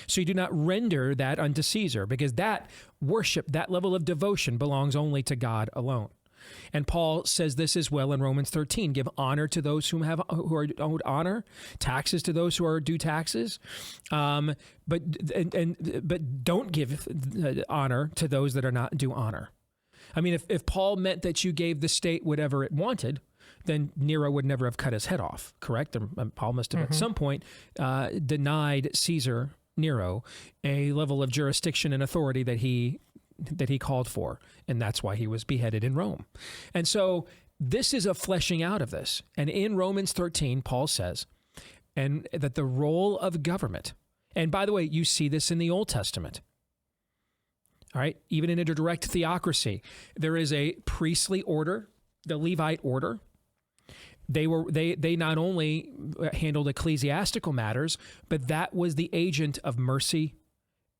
S2: So you do not render that unto Caesar, because that worship, that level of devotion belongs only to God alone. And Paul says this as well in Romans 13, give honor to those who are owed honor, taxes to those who are due taxes, but don't give honor to those that are not due honor. I mean, if Paul meant that you gave the state whatever it wanted, then Nero would never have cut his head off, correct? Paul must have at some point denied Caesar, Nero, a level of jurisdiction and authority that he called for, and that's why he was beheaded in Rome. And so this is a fleshing out of this. And in Romans 13, Paul says, and that the role of government, and by the way, you see this in the Old Testament. All right, even in a direct theocracy, there is a priestly order, the Levite order. They not only handled ecclesiastical matters, but that was the agent of mercy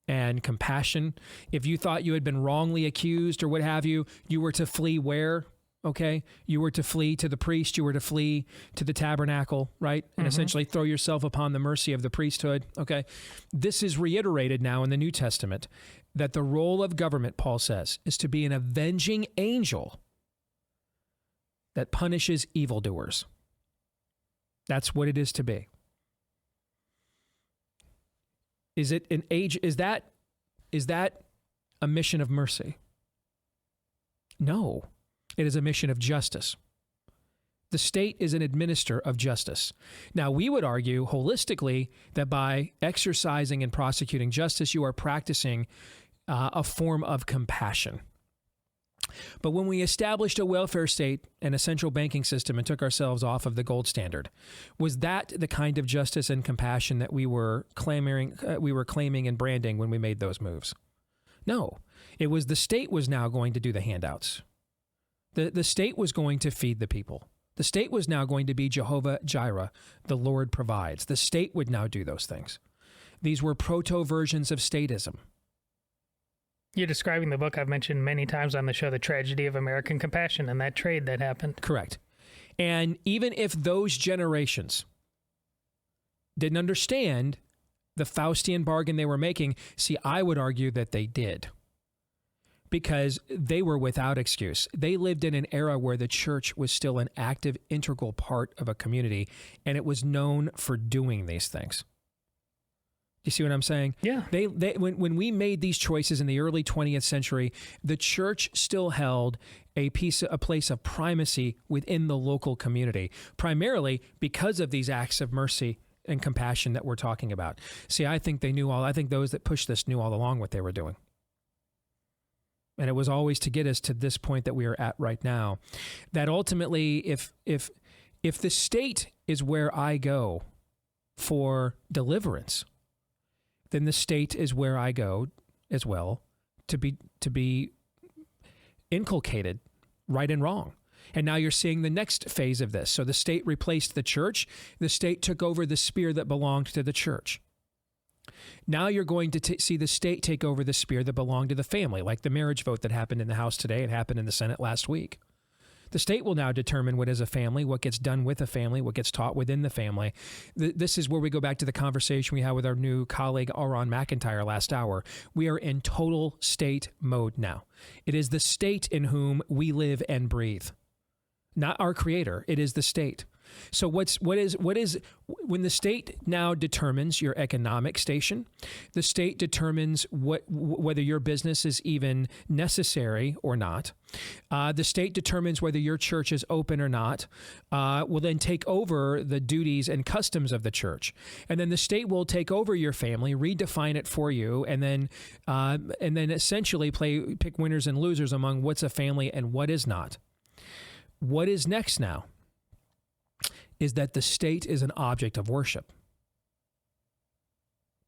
S2: and compassion. If you thought you had been wrongly accused or what have you, you were to flee where? okay? You were to flee to the priest. You were to flee to the tabernacle, right? And essentially throw yourself upon the mercy of the priesthood, okay? This is reiterated now in the New Testament, that the role of government, Paul says, is to be an avenging angel that punishes evildoers. That's what it is to be. Is it an age? Is that a mission of mercy? No, it is a mission of justice. The state is an administrator of justice. Now, we would argue holistically that by exercising and prosecuting justice, you are practicing a form of compassion. But when we established a welfare state and a central banking system and took ourselves off of the gold standard, was that the kind of justice and compassion that we were claiming and branding when we made those moves? No, it was the state was now going to do the handouts. The state was going to feed the people. The state was now going to be Jehovah Jireh, the Lord provides. The state would now do those things. These were proto-versions of statism.
S14: You're describing the book I've mentioned many times on the show, The Tragedy of American Compassion, and that trade that happened.
S2: Correct. And even if those generations didn't understand the Faustian bargain they were making, see, I would argue that they did. Because they were without excuse. They lived in an era where the church was still an active, integral part of a community, and it was known for doing these things. You see what I'm saying?
S14: Yeah.
S2: When we made these choices in the early 20th century, the church still held a place of primacy within the local community, primarily because of these acts of mercy and compassion that we're talking about. See, I think those that pushed this knew all along what they were doing. And it was always to get us to this point that we are at right now. That ultimately, if the state is where I go for deliverance, then the state is where I go as well to be inculcated right and wrong. And now you're seeing the next phase of this. So the state replaced the church. The state took over the sphere that belonged to the church. Now you're going to see the state take over the sphere that belonged to the family, like the marriage vote that happened in the House today and happened in the Senate last week. The state will now determine what is a family, what gets done with a family, what gets taught within the family. This is where we go back to the conversation we had with our new colleague, Auron MacIntyre, last hour. We are in total state mode now. It is the state in whom we live and breathe. Not our creator. It is the state. So what is when the state now determines your economic station, the state determines whether your business is even necessary or not. The state determines whether your church is open or not. Will then take over the duties and customs of the church, and then the state will take over your family, redefine it for you, and then essentially pick winners and losers among what's a family and what is not. What is next now is that the state is an object of worship.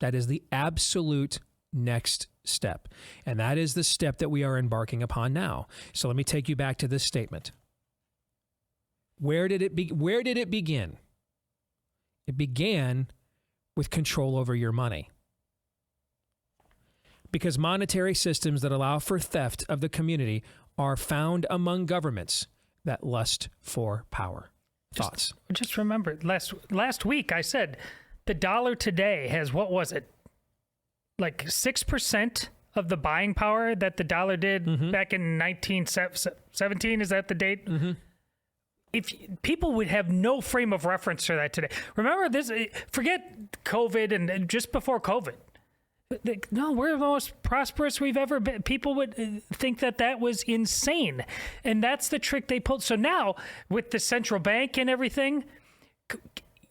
S2: That is the absolute next step. And that is the step that we are embarking upon now. So let me take you back to this statement. Where did it begin? It began with control over your money. Because monetary systems that allow for theft of the community are found among governments that lust for power. Thoughts?
S14: Just remember, last week I said the dollar today has, what was it? Like 6% of the buying power that the dollar did back in 1917. Is that the date? Mm-hmm. If people would have no frame of reference for that today. Remember this, forget COVID and just before COVID. No, we're the most prosperous we've ever been. People would think that was insane. And that's the trick they pulled. So now, with the central bank and everything,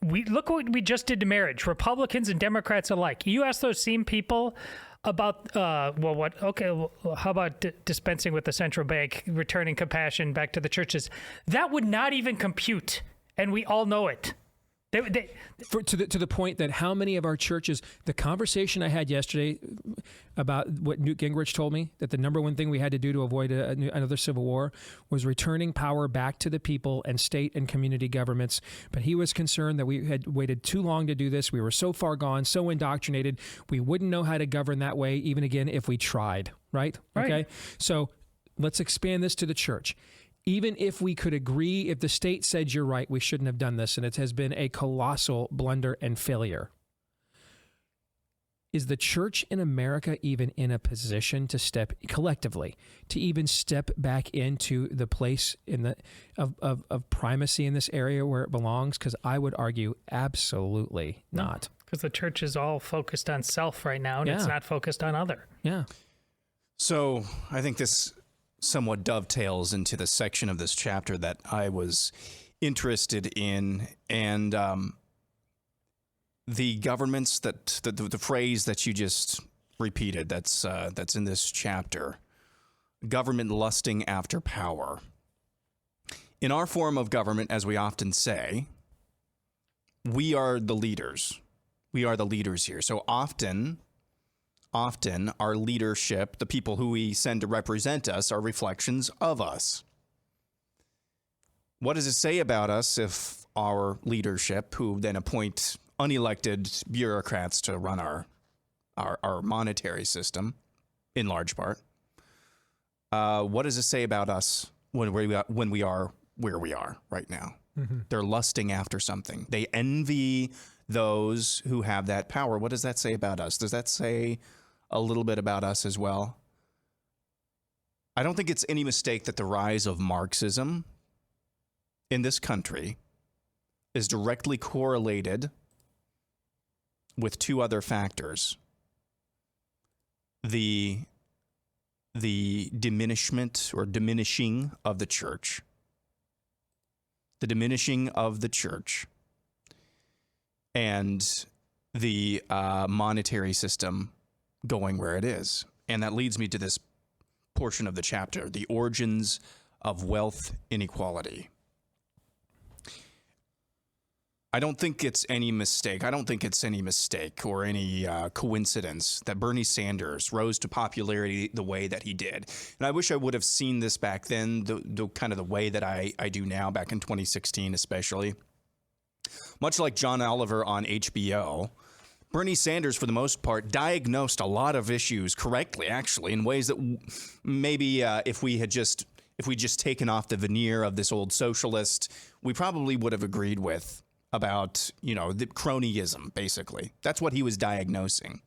S14: look what we just did to marriage. Republicans and Democrats alike. You ask those same people about, how about dispensing with the central bank, returning compassion back to the churches? That would not even compute. And we all know it. To the point that how many of our churches, the conversation I had yesterday about what Newt Gingrich told me, that the number one thing we had to do to avoid another civil war was returning power back to the people and state and community governments. But he was concerned that we had waited too long to do this. We were so far gone, so indoctrinated, we wouldn't know how to govern that way, even again, if we tried, right? Okay. So let's expand this to the church.
S2: even if we could agree, if the state said you're right, we shouldn't have done this, and it has been a colossal blunder and failure, is the church in America even in a position to step collectively, to even step back into the place in the of primacy in this area where it belongs? Because I would argue absolutely not.
S14: Because the church is all focused on self right now, and it's not focused on other.
S2: Yeah.
S3: So I think this somewhat dovetails into the section of this chapter that I was interested in, and the governments that the phrase that you just repeated that's in this chapter, government lusting after power. In our form of government, as we often say, we are the leaders. We are the leaders here. So often our leadership, the people who we send to represent us, are reflections of us. What does it say about us if our leadership, who then appoint unelected bureaucrats to run our monetary system, in large part, what does it say about us when we are where we are right now? Mm-hmm. They're lusting after something. They envy those who have that power. What does that say about us? Does that say a little bit about us as well? I don't think it's any mistake that the rise of Marxism in this country is directly correlated with two other factors: the diminishment or diminishing of the church, and the monetary system going where it is. And that leads me to this portion of the chapter, the origins of wealth inequality. I don't think it's any mistake or any coincidence that Bernie Sanders rose to popularity the way that he did. And I wish I would have seen this back then, the kind of the way that I do now, back in 2016 especially. Much like John Oliver on HBO, Bernie Sanders, for the most part, diagnosed a lot of issues correctly, actually, in ways that maybe if we just taken off the veneer of this old socialist, we probably would have agreed with. About, the cronyism, basically. That's what he was diagnosing.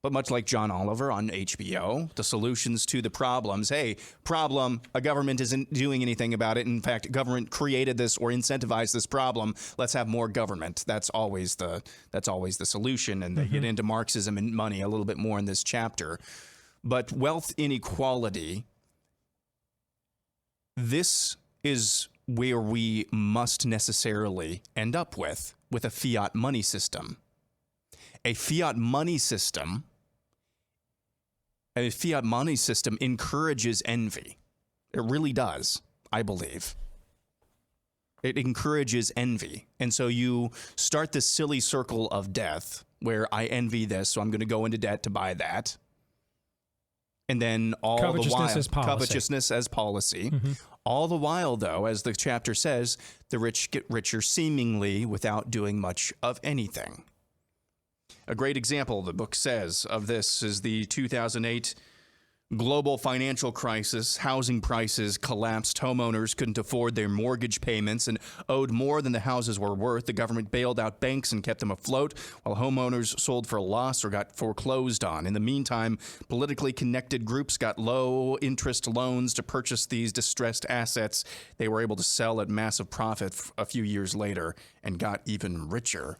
S3: But much like John Oliver on HBO, the solutions to the problems, a government isn't doing anything about it. In fact, government created this or incentivized this problem. Let's have more government. That's always the solution. And they get into Marxism and money a little bit more in this chapter. But wealth inequality, this is where we must necessarily end up with a fiat money system. A fiat money system encourages envy. It really does, I believe. It encourages envy. And so you start this silly circle of death where I envy this, so I'm going to go into debt to buy that. And then all the while, covetousness as policy. Mm-hmm. All the while, though, as the chapter says, the rich get richer seemingly without doing much of anything. A great example, the book says, of this is the 2008 global financial crisis. Housing prices collapsed. Homeowners couldn't afford their mortgage payments and owed more than the houses were worth. The government bailed out banks and kept them afloat, while homeowners sold for a loss or got foreclosed on. In the meantime, politically connected groups got low-interest loans to purchase these distressed assets. They were able to sell at massive profit a few years later and got even richer.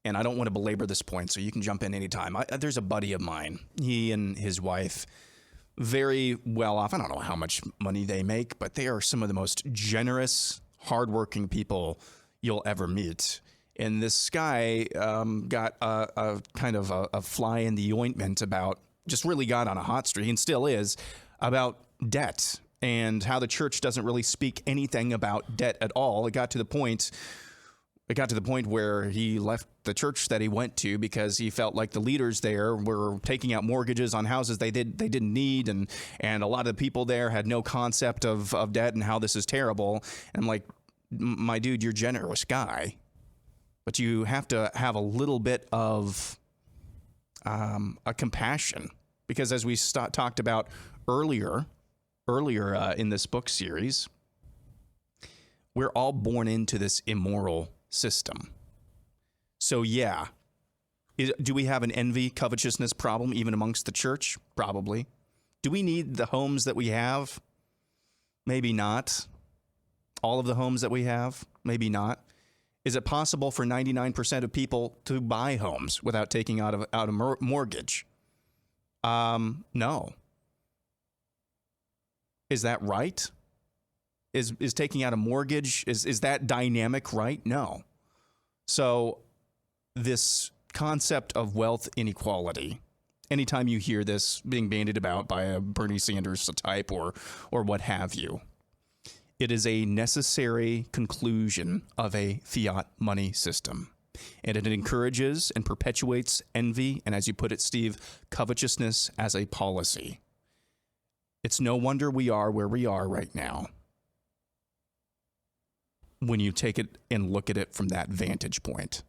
S3: And I don't want to belabor this point, so you can jump in anytime. There's a buddy of mine. He and his wife, very well off. I don't know how much money they make, but they are some of the most generous, hardworking people you'll ever meet. And this guy got a kind of a fly in the ointment about, just really got on a hot streak, and still is, about debt and how the church doesn't really speak anything about debt at all. It got to the point where he left the church that he went to because he felt like the leaders there were taking out mortgages on houses they didn't need, and a lot of the people there had no concept of debt and how this is terrible. And I'm like, my dude, you're a generous guy, but you have to have a little bit of a compassion, because as we talked about earlier earlier in this book series, we're all born into this immoral system. So yeah, do we have an envy, covetousness problem even amongst the church? Probably. Do we need the homes that we have? Maybe not. All of the homes that we have? Maybe not. Is it possible for 99% of people to buy homes without taking out a mortgage? No. Is that right? Is taking out a mortgage, is that dynamic right? No. So this concept of wealth inequality, anytime you hear this being bandied about by a Bernie Sanders type or what have you, it is a necessary conclusion of a fiat money system. And it encourages and perpetuates envy and, as you put it, Steve, covetousness as a policy. It's no wonder we are where we are right now when you take it and look at it from that vantage point.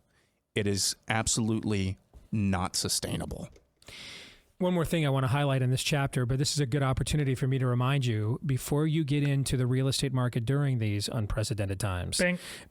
S3: It is absolutely not sustainable.
S2: One more thing I want to highlight in this chapter, but this is a good opportunity for me to remind you, before you get into the real estate market during these unprecedented times,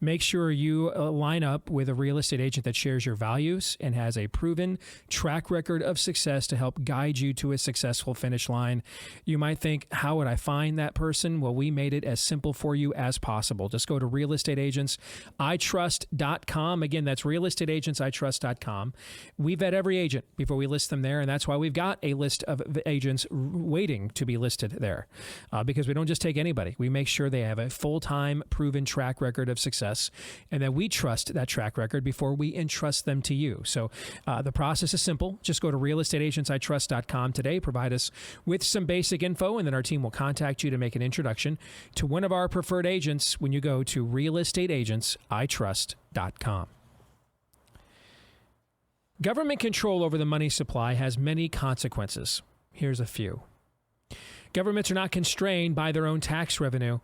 S2: make sure you line up with a real estate agent that shares your values and has a proven track record of success to help guide you to a successful finish line. You might think, how would I find that person? Well, we made it as simple for you as possible. Just go to realestateagentsitrust.com. Again, that's realestateagentsitrust.com. We vet every agent before we list them there, and that's why we've got a list of agents waiting to be listed there, because we don't just take anybody. We make sure they have a full-time proven track record of success, and that we trust that track record before we entrust them to you. So the process is simple. Just go to realestateagentsitrust.com today, provide us with some basic info, and then our team will contact you to make an introduction to one of our preferred agents when you go to realestateagentsitrust.com. Government control over the money supply has many consequences. Here's a few. Governments are not constrained by their own tax revenue.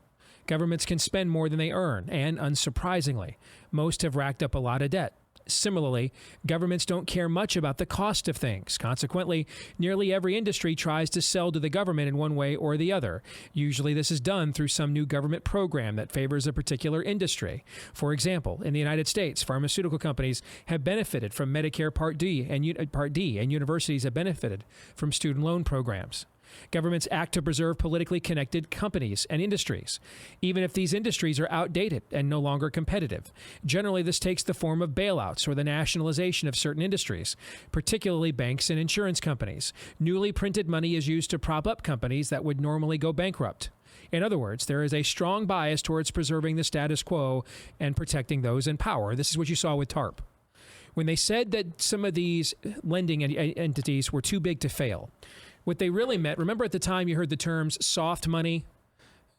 S2: Governments can spend more than they earn, and unsurprisingly, most have racked up a lot of debt. Similarly, governments don't care much about the cost of things. Consequently, nearly every industry tries to sell to the government in one way or the other. Usually this is done through some new government program that favors a particular industry. For example, in the United States, pharmaceutical companies have benefited from Medicare Part D, and universities have benefited from student loan programs. Governments act to preserve politically connected companies and industries, even if these industries are outdated and no longer competitive. Generally, this takes the form of bailouts or the nationalization of certain industries, particularly banks and insurance companies. Newly printed money is used to prop up companies that would normally go bankrupt. In other words, there is a strong bias towards preserving the status quo and protecting those in power. This is what you saw with TARP. When they said that some of these lending entities were too big to fail, what they really meant, remember at the time you heard the terms soft money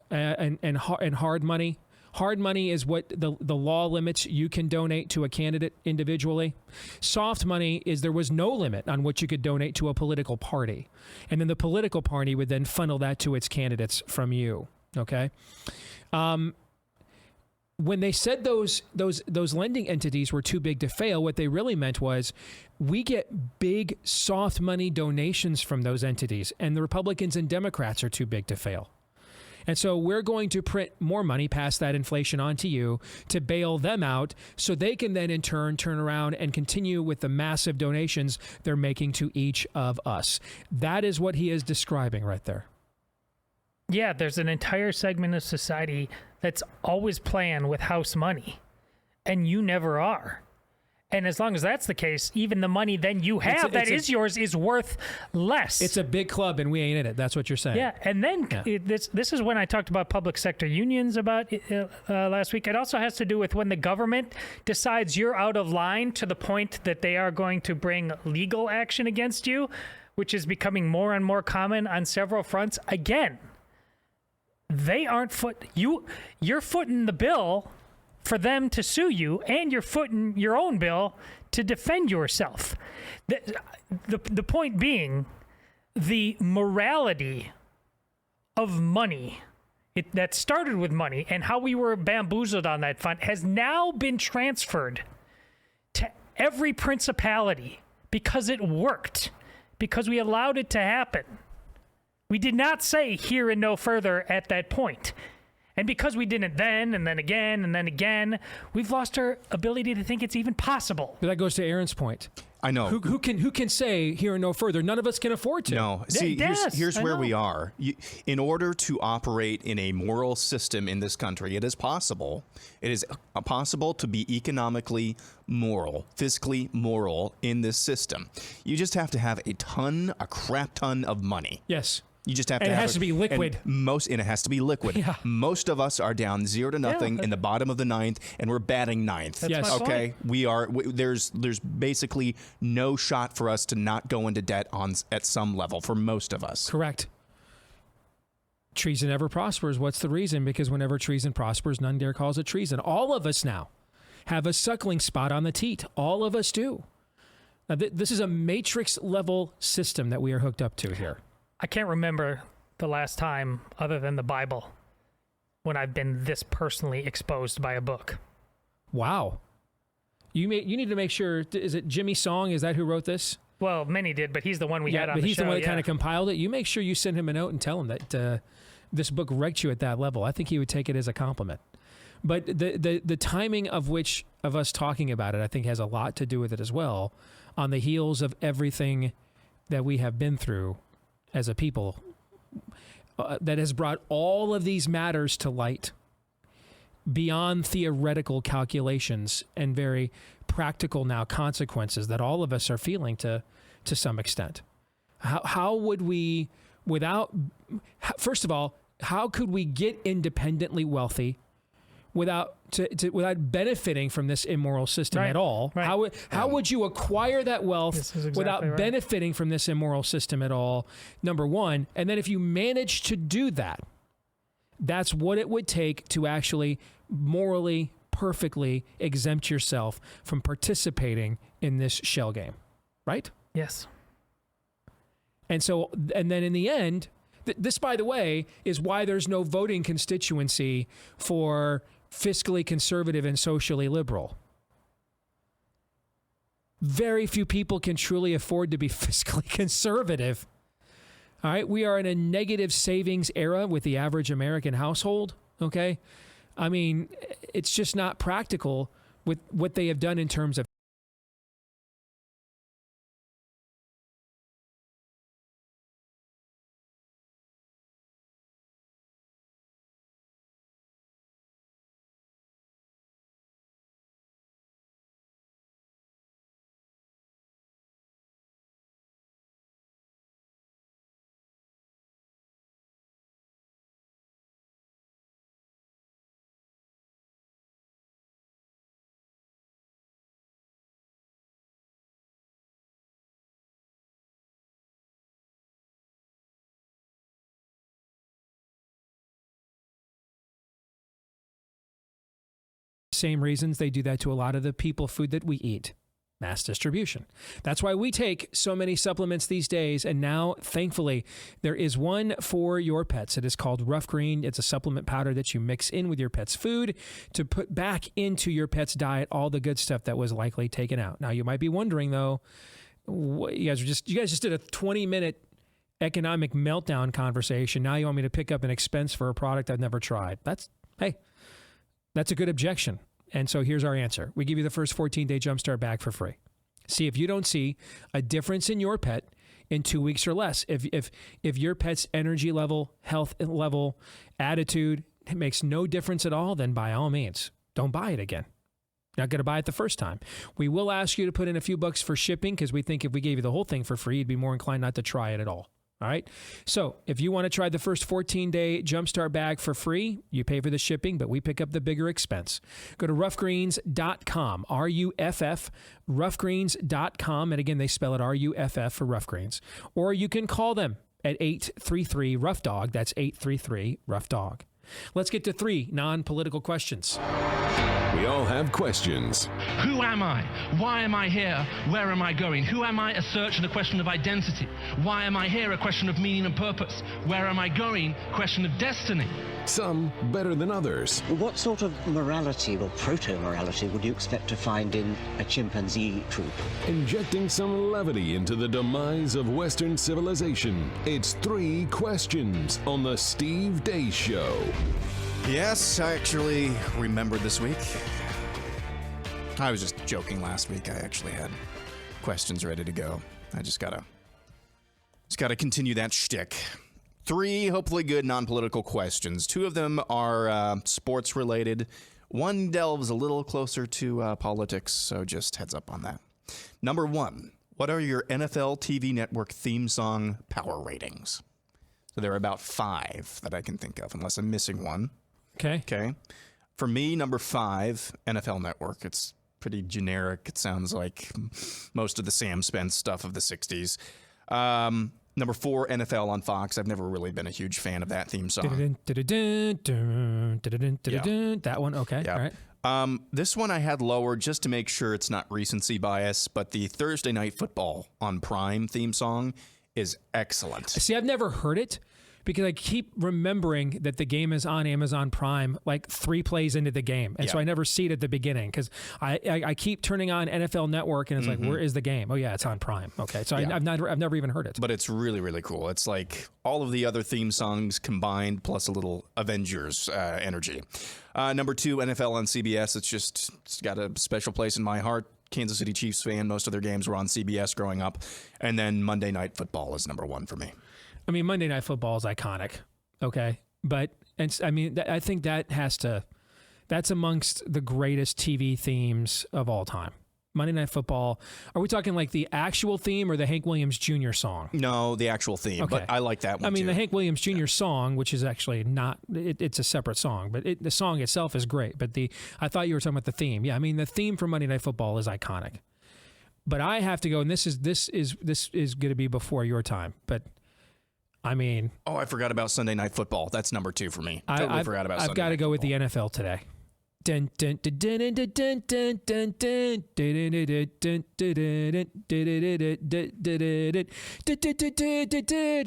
S2: and hard money? Hard money is what the law limits you can donate to a candidate individually. Soft money is there was no limit on what you could donate to a political party. And then the political party would then funnel that to its candidates from you, okay? When they said those lending entities were too big to fail, what they really meant was we get big soft money donations from those entities, and the Republicans and Democrats are too big to fail. And so we're going to print more money, pass that inflation on to you to bail them out so they can then in turn around and continue with the massive donations they're making to each of us. That is what he is describing right there.
S14: Yeah, there's an entire segment of society that's always playing with house money, and you never are. And as long as that's the case, even the money then you have that is yours is worth less.
S2: It's a big club, and we ain't in it. That's what you're saying.
S14: Yeah, and then this is when I talked about public sector unions about last week. It also has to do with when the government decides you're out of line to the point that they are going to bring legal action against you, which is becoming more and more common on several fronts. Again, they aren't you're footing the bill for them to sue you, and you're footing your own bill to defend yourself. The point being, the morality of money that started with money and how we were bamboozled on that front has now been transferred to every principality because it worked, because we allowed it to happen. We did not say here and no further at that point. And because we didn't then, and then again, and then again, we've lost our ability to think it's even possible.
S2: But that goes to Aaron's point.
S3: I know.
S2: Who can say here and no further? None of us can afford to.
S3: No. See, here's where we are. In order to operate in a moral system in this country, it is possible. It is possible to be economically moral, fiscally moral in this system. You just have to have a crap ton of money.
S2: Yes.
S3: You just have
S2: and
S3: to
S2: it
S3: have
S2: has to be liquid.
S3: And it has to be liquid.
S2: Yeah.
S3: Most of us are down 0-0 in the bottom of the ninth, and we're batting ninth.
S2: That's yes.
S3: Okay. We are. There's basically no shot for us to not go into debt at some level for most of us.
S2: Correct. Treason never prospers. What's the reason? Because whenever treason prospers, none dare calls it treason. All of us now have a suckling spot on the teat. All of us do. Now, this is a matrix level system that we are hooked up to here.
S14: I can't remember the last time, other than the Bible, when I've been this personally exposed by a book.
S2: Wow. You need to make sure, is it Jimmy Song? Is that who wrote this?
S14: Well, many did, but he's the one we had on the show.
S2: But he's the one that kind of compiled it. You make sure you send him a note and tell him that this book wrecked you at that level. I think he would take it as a compliment. But the timing of us talking about it, I think, has a lot to do with it as well, on the heels of everything that we have been through as a people, that has brought all of these matters to light beyond theoretical calculations and very practical now consequences that all of us are feeling to some extent. How would we, first of all, how could we get independently wealthy without benefiting from this immoral system at all? Right. How would you acquire that wealth without benefiting from this immoral system at all, number one? And then if you manage to do that, that's what it would take to actually morally, perfectly exempt yourself from participating in this shell game, right?
S14: Yes.
S2: And then in the end, this, by the way, is why there's no voting constituency for fiscally conservative and socially liberal. Very few people can truly afford to be fiscally conservative. All right, we are in a negative savings era with the average American household, okay? I mean, it's just not practical with what they have done in terms of same reasons they do that to a lot of the food that we eat. Mass distribution. That's why we take so many supplements these days. And now, thankfully, there is one for your pets. It is called Rough Green. It's a supplement powder that you mix in with your pet's food to put back into your pet's diet all the good stuff that was likely taken out. Now, you might be wondering, though, you guys just did a 20-minute economic meltdown conversation. Now you want me to pick up an expense for a product I've never tried. That's a good objection. And so here's our answer. We give you the first 14-day Jumpstart bag for free. See if you don't see a difference in your pet in 2 weeks or less. If your pet's energy level, health level, attitude makes no difference at all, then by all means, don't buy it again. Not going to buy it the first time. We will ask you to put in a few bucks for shipping because we think if we gave you the whole thing for free, you'd be more inclined not to try it at all. All right. So if you want to try the first 14-day Jumpstart bag for free, you pay for the shipping, but we pick up the bigger expense. Go to roughgreens.com, RUFF, roughgreens.com. And again, they spell it RUFF for Rough Greens. Or you can call them at 833-ROUGH-DOG. That's 833-ROUGH-DOG. Let's get to 3 non-political questions.
S1: We all have questions.
S16: Who am I? Why am I here? Where am I going? Who am I? A search and a question of identity. Why am I here? A question of meaning and purpose. Where am I going? Question of destiny.
S1: some better than others.
S17: What sort of morality or proto-morality would you expect to find in a chimpanzee troop?
S1: Injecting some levity into the demise of Western civilization. It's 3 questions on the Steve Deace Show.
S3: Yes, I actually remembered this week. I was just joking last week. I actually had questions ready to go. I just gotta continue that shtick. 3 hopefully good non-political questions. 2 of them are sports related. 1 delves a little closer to politics, so just heads up on that. Number 1, what are your NFL TV network theme song power ratings? So there are about 5 that I can think of, unless I'm missing one.
S2: Okay.
S3: For me, number 5, NFL Network. It's pretty generic. It sounds like most of the Sam Spence stuff of the 60s. Number 4, NFL on Fox. I've never really been a huge fan of that theme song.
S2: That one, okay.
S3: Yeah.
S2: All right.
S3: This one I had lower just to make sure it's not recency bias, but the Thursday Night Football on Prime theme song is excellent.
S2: See, I've never heard it because I keep remembering that the game is on Amazon Prime like 3 plays into the game. And so I never see it at the beginning because I keep turning on NFL Network and it's like, where is the game? Oh, yeah, it's on Prime. Okay, so I've never even heard it.
S3: But it's really, really cool. It's like all of the other theme songs combined plus a little Avengers energy. Number 2, NFL on CBS. It's got a special place in my heart. Kansas City Chiefs fan. Most of their games were on CBS growing up. And then Monday Night Football is number 1 for me.
S2: I mean, Monday Night Football is iconic, okay? But, I think that's amongst the greatest TV themes of all time. Monday Night Football. Are we talking like the actual theme or the Hank Williams Jr. song?
S3: No, the actual theme,
S2: okay.
S3: But I like that one too.
S2: The Hank Williams Jr. song, which is actually not, it's a separate song, but the song itself is great. But I thought you were talking about the theme. Yeah, the theme for Monday Night Football is iconic. But I have to go, and this is going to be before your time, but I
S3: forgot about Sunday Night Football. That's number 2 for me. Totally forgot about Sunday Night
S2: I've got to go with the NFL today. Do you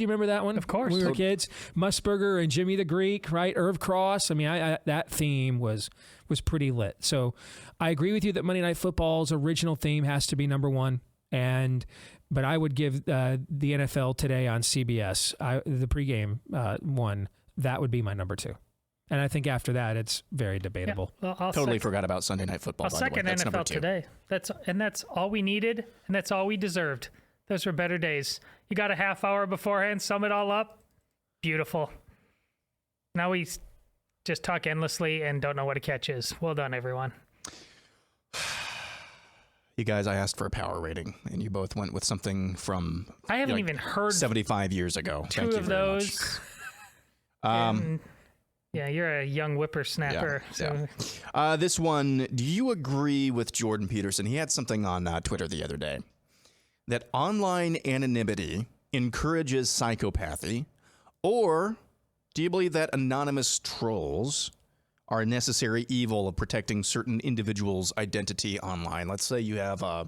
S2: remember that one?
S14: Of course.
S2: When we were kids. Musburger and Jimmy the Greek, right? Irv Cross. That theme was pretty lit. So I agree with you that Monday Night Football's original theme has to be number 1. But I would give the NFL today on CBS, the pregame one, that would be my number 2. And I think after that, it's very debatable.
S14: Yeah, well,
S3: totally forgot about Sunday Night Football.
S14: I'll second
S3: by the way. That's
S14: NFL today. That's all we needed, and that's all we deserved. Those were better days. You got a half hour beforehand, sum it all up. Beautiful. Now we just talk endlessly and don't know what a catch is. Well done, everyone.
S3: You guys, I asked for a power rating, and you both went with something from
S14: I haven't even heard
S3: 75 years ago.
S14: 2
S3: Thank you
S14: of
S3: very
S14: those.
S3: much.
S14: Yeah, you're a young whippersnapper.
S3: Yeah. This one, do you agree with Jordan Peterson? He had something on Twitter the other day that online anonymity encourages psychopathy, or do you believe that anonymous trolls are a necessary evil of protecting certain individuals' identity online? Let's say you have a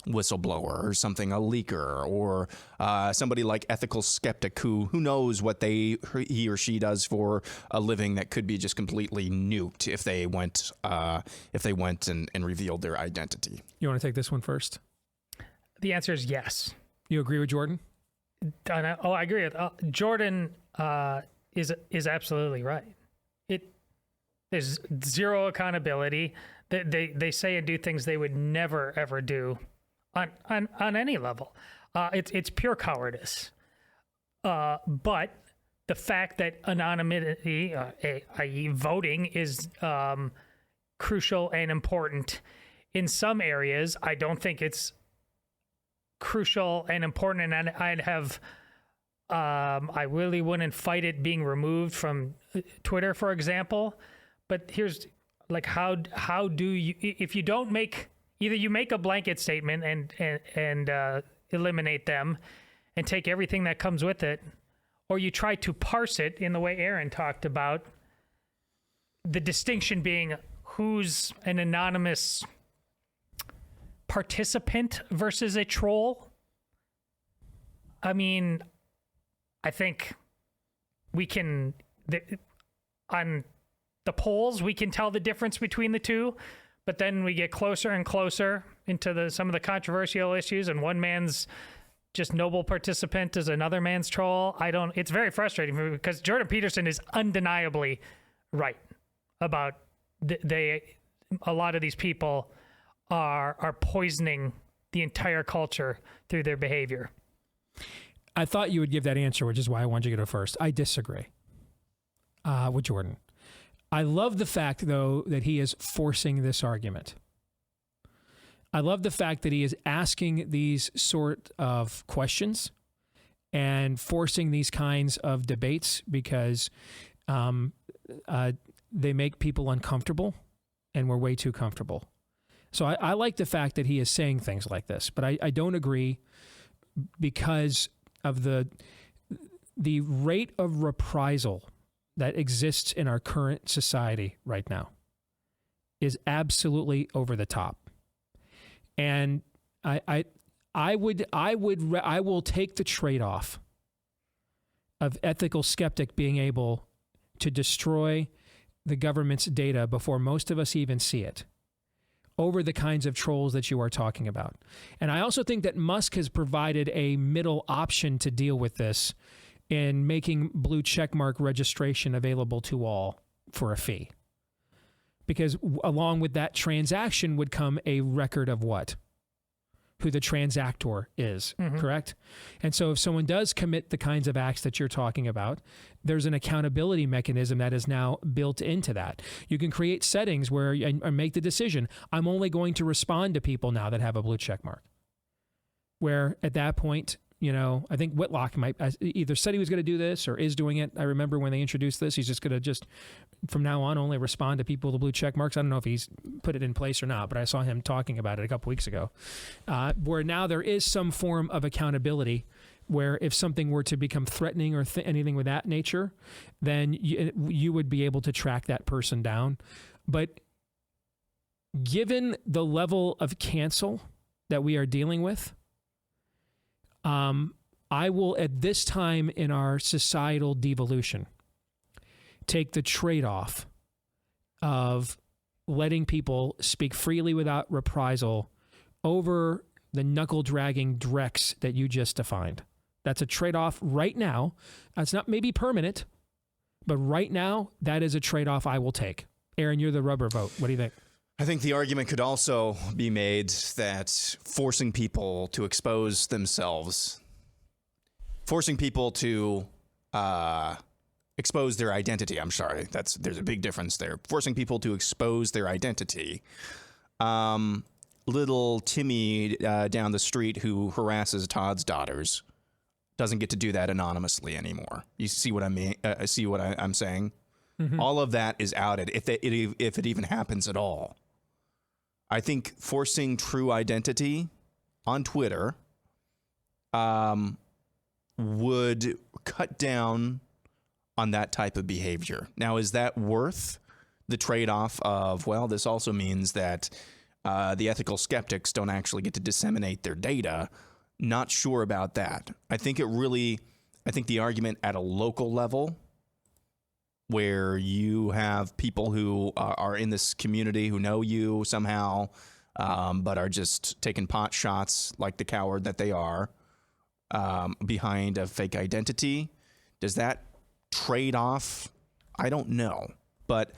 S3: whistleblower or something, a leaker, or somebody like Ethical Skeptic who knows what he or she does for a living that could be just completely nuked if they went and revealed their identity.
S2: You want to take this one first?
S14: The answer is yes.
S2: You agree with Jordan?
S14: I agree with Jordan. Is absolutely right. There's zero accountability. They say and do things they would never ever do on any level. It's pure cowardice. But the fact that anonymity, i.e. voting, is crucial and important in some areas, I don't think it's crucial and important. And I really wouldn't fight it being removed from Twitter, for example. But here's how do you, if you don't make, either you make a blanket statement and eliminate them and take everything that comes with it, or you try to parse it in the way Aaron talked about, the distinction being who's an anonymous participant versus a troll. I think we can, on the polls, we can tell the difference between the two. But then we get closer and closer into some of the controversial issues, and one man's just noble participant is another man's troll. It's very frustrating for me because Jordan Peterson is undeniably right about a lot of these people are poisoning the entire culture through their behavior.
S2: I thought you would give that answer, which is why I wanted you to go first. I disagree with Jordan. I love the fact, though, that he is forcing this argument. I love the fact that he is asking these sort of questions and forcing these kinds of debates because they make people uncomfortable, and we're way too comfortable. So I like the fact that he is saying things like this, but I don't agree because of the rate of reprisal that exists in our current society right now is absolutely over the top. And I will take the trade-off of ethical skeptic being able to destroy the government's data before most of us even see it over the kinds of trolls that you are talking about. And I also think that Musk has provided a middle option to deal with this in making blue checkmark registration available to all for a fee. Because along with that transaction would come a record of what? Who the transactor is, correct? And so if someone does commit the kinds of acts that you're talking about, there's an accountability mechanism that is now built into that. You can create settings where you make the decision, I'm only going to respond to people now that have a blue check mark. Where at that point, I think Whitlock might either said he was going to do this or is doing it. I remember when they introduced this, he's just going to from now on, only respond to people with blue check marks. I don't know if he's put it in place or not, but I saw him talking about it a couple weeks ago, where now there is some form of accountability where if something were to become threatening or anything with that nature, then you would be able to track that person down. But given the level of cancel that we are dealing with, I will, at this time in our societal devolution, take the trade-off of letting people speak freely without reprisal over the knuckle-dragging dregs that you just defined. That's a trade-off right now. That's not maybe permanent, but right now, that is a trade-off I will take. Aaron, you're the rubber vote. What do you think?
S3: I think the argument could also be made that forcing people to expose themselves, forcing people to expose their identity. I'm sorry, there's a big difference there. Forcing people to expose their identity. Little Timmy down the street who harasses Todd's daughters doesn't get to do that anonymously anymore. You see what I mean? See what I'm saying? Mm-hmm. All of that is outed if it even happens at all. I think forcing true identity on Twitter would cut down on that type of behavior. Now, is that worth the trade-off of, well, this also means that the ethical skeptics don't actually get to disseminate their data? Not sure about that. I think the argument at a local level, where you have people who are in this community who know you somehow, but are just taking pot shots like the coward that they are behind a fake identity. Does that trade off? I don't know, but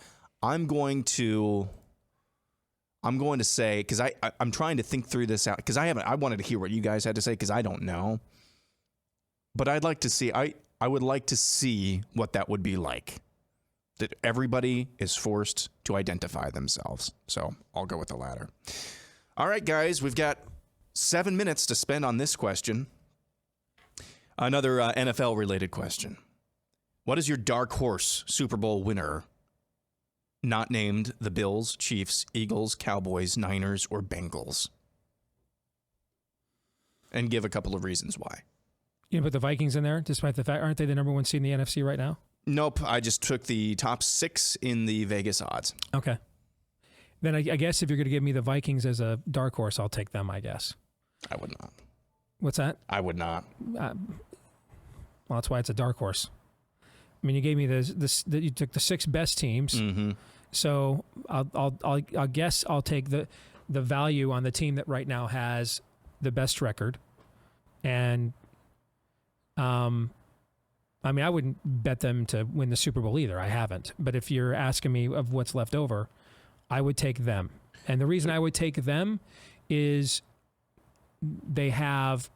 S3: I'm going to say, because I'm trying to think through this out, because I wanted to hear what you guys had to say, because I don't know, but I'd like to see, I would like to see what that would be like. That everybody is forced to identify themselves. So I'll go with the latter. All right, guys, we've got 7 minutes to spend on this question. Another NFL-related question. What is your dark horse Super Bowl winner not named the Bills, Chiefs, Eagles, Cowboys, Niners, or Bengals? And give a couple of reasons why.
S2: You put the Vikings in there, despite the fact, aren't they the number one seed in the NFC right now?
S3: Nope, I just took the top 6 in the Vegas odds. Okay.
S2: Then I guess if you're going to give me the Vikings as a dark horse, I'll take them, I guess.
S3: I would not.
S2: What's that?
S3: I would not.
S2: Well, that's why it's a dark horse. I mean, you gave me you took the 6 best teams.
S3: Mm-hmm.
S2: So I'll guess I'll take the value on the team that right now has the best record. And I mean, I wouldn't bet them to win the Super Bowl either. I haven't. But if you're asking me of what's left over, I would take them. And the reason I would take them is they have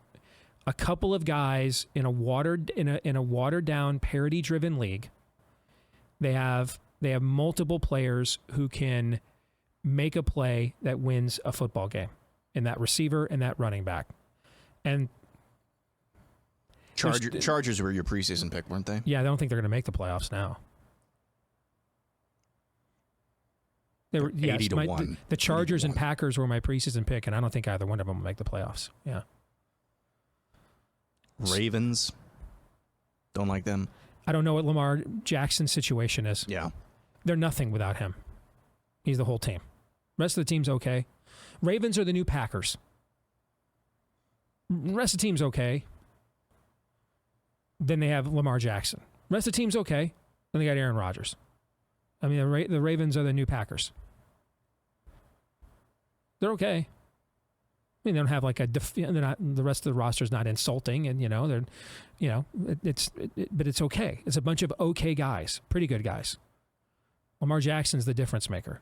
S2: a couple of guys in a watered down, parity driven league. They have multiple players who can make a play that wins a football game, in that receiver and that running back. And
S3: Chargers were your preseason pick, weren't they?
S2: Yeah, I don't think they're going to make the playoffs now. They were
S3: 80-1.
S2: The Chargers and Packers were my preseason pick, and I don't think either one of them will make the playoffs. Yeah.
S3: Ravens, don't like them.
S2: I don't know what Lamar Jackson's situation is.
S3: Yeah.
S2: They're nothing without him. He's the whole team. Rest of the team's okay. Ravens are the new Packers. Rest of the team's okay. Then they have Lamar Jackson. Rest of the team's okay. Then they got Aaron Rodgers. I mean, the Ravens are the new Packers. They're okay. I mean, they don't have like they're not, the rest of the roster's not insulting, and but it's okay. It's a bunch of okay guys, pretty good guys. Lamar Jackson's the difference maker.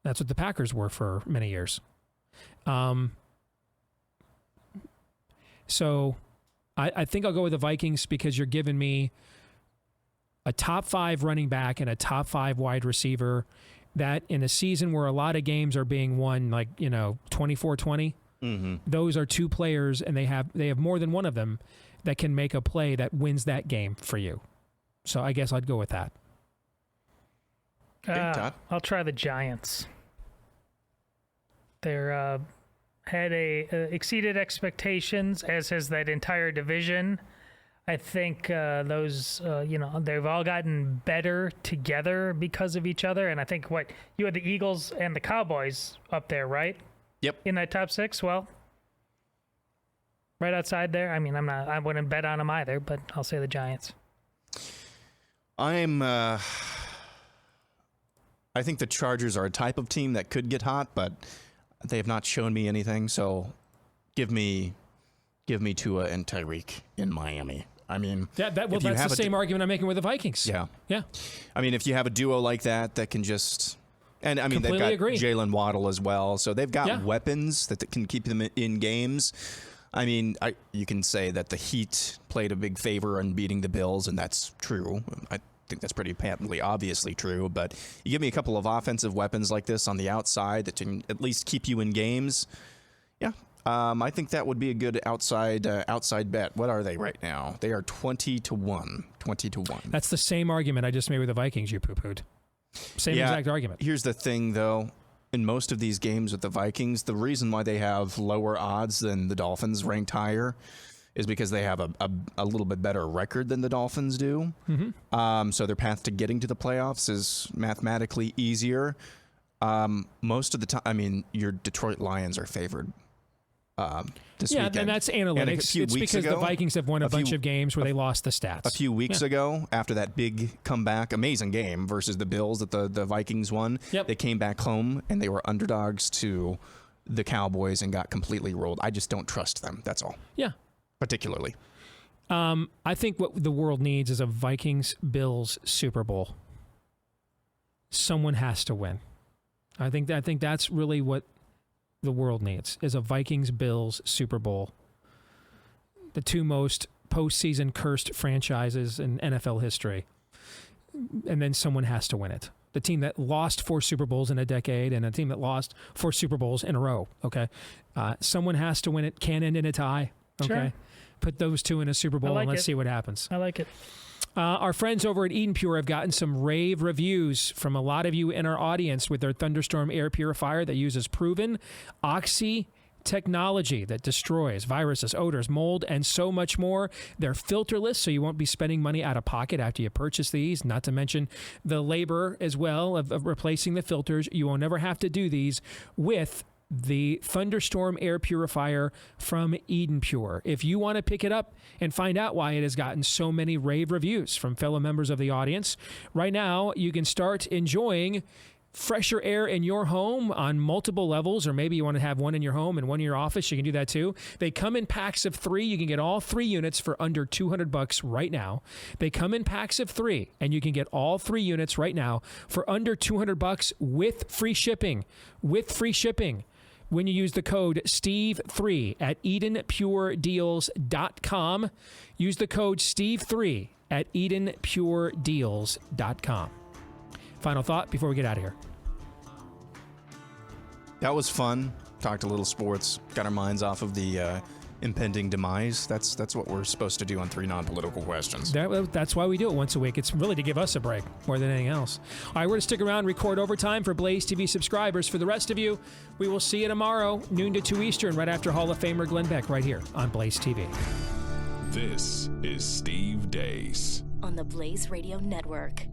S2: That's what the Packers were for many years. So I think I'll go with the Vikings because you're giving me a top 5 running back and a top 5 wide receiver that in a season where a lot of games are being won like, 24-20, those are 2 players, and they have more than one of them that can make a play that wins that game for you. So I guess I'd go with that.
S14: I'll try the Giants. They're had exceeded expectations, as has that entire division. I think they've all gotten better together because of each other. And I think you had the Eagles and the Cowboys up there, right?
S3: Yep.
S14: In that top 6. Well, right outside there. I mean, I wouldn't bet on them either, but I'll say the Giants.
S3: I think the Chargers are a type of team that could get hot, but they have not shown me anything. So give me Tua and Tyreek in Miami. I mean,
S2: that's the same argument I'm making with the Vikings.
S3: Yeah.
S2: Yeah.
S3: I mean, if you have a duo like that can just, and I mean,
S2: Completely
S3: they've got
S2: agree.
S3: Jalen Waddle as well. So they've got weapons that can keep them in games. I mean, you can say that the Heat played a big favor in beating the Bills, and that's true. I think that's pretty patently obviously true. But you give me a couple of offensive weapons like this on the outside that can at least keep you in games. Yeah. I think that would be a good outside bet. What are they right now? They are 20-1. 20-1.
S2: That's the same argument I just made with the Vikings. You poo-pooed. Same exact argument.
S3: Here's the thing, though. In most of these games with the Vikings, the reason why they have lower odds than the Dolphins ranked higher is because they have a little bit better record than the Dolphins do.
S2: Mm-hmm.
S3: So their path to getting to the playoffs is mathematically easier. Most of the time, I mean, your Detroit Lions are favored. This weekend.
S2: And that's analytics. It's because the Vikings have won a bunch of games where they lost the stats.
S3: A few weeks ago, after that big comeback, amazing game versus the Bills that the Vikings won, they came back home and they were underdogs to the Cowboys and got completely rolled. I just don't trust them. That's all.
S2: Yeah.
S3: Particularly.
S2: I think what the world needs is a Vikings-Bills Super Bowl. Someone has to win. I think that's really what the world needs, is a Vikings-Bills Super Bowl. The 2 most postseason cursed franchises in NFL history. And then someone has to win it. The team that lost 4 Super Bowls in a decade and a team that lost 4 Super Bowls in a row, okay? Someone has to win it. Can't end in a tie, okay?
S14: Sure.
S2: Put those 2 in a Super Bowl and let's see what happens.
S14: I like it.
S2: Our friends over at Eden Pure have gotten some rave reviews from a lot of you in our audience with their Thunderstorm air purifier that uses proven Oxy technology that destroys viruses, odors, mold, and so much more. They're filterless, so you won't be spending money out of pocket after you purchase these, not to mention the labor as well of replacing the filters. You will never have to do these with the Thunderstorm air purifier from Eden Pure. If you want to pick it up and find out why it has gotten so many rave reviews from fellow members of the audience, right now you can start enjoying fresher air in your home on multiple levels, or maybe you want to have one in your home and one in your office. You can do that too. They come in packs of 3. You can get all 3 units for under $200 right now. They come in packs of 3, and you can get all 3 units right now for under $200 with free shipping. With free shipping. When you use the code STEVE3 at EdenPureDeals.com. Use the code STEVE3 at EdenPureDeals.com. Final thought before we get out of here.
S3: That was fun. Talked a little sports. Got our minds off of the impending demise. That's what we're supposed to do on 3 non-political questions.
S2: That's why we do it once a week. It's really to give us a break more than anything else. All right, we're going to stick around, record overtime for Blaze TV subscribers. For the rest of you, we will see you tomorrow, noon to 2 Eastern, right after Hall of Famer Glenn Beck, right here on Blaze TV.
S1: This is Steve Dace
S18: on the Blaze Radio Network.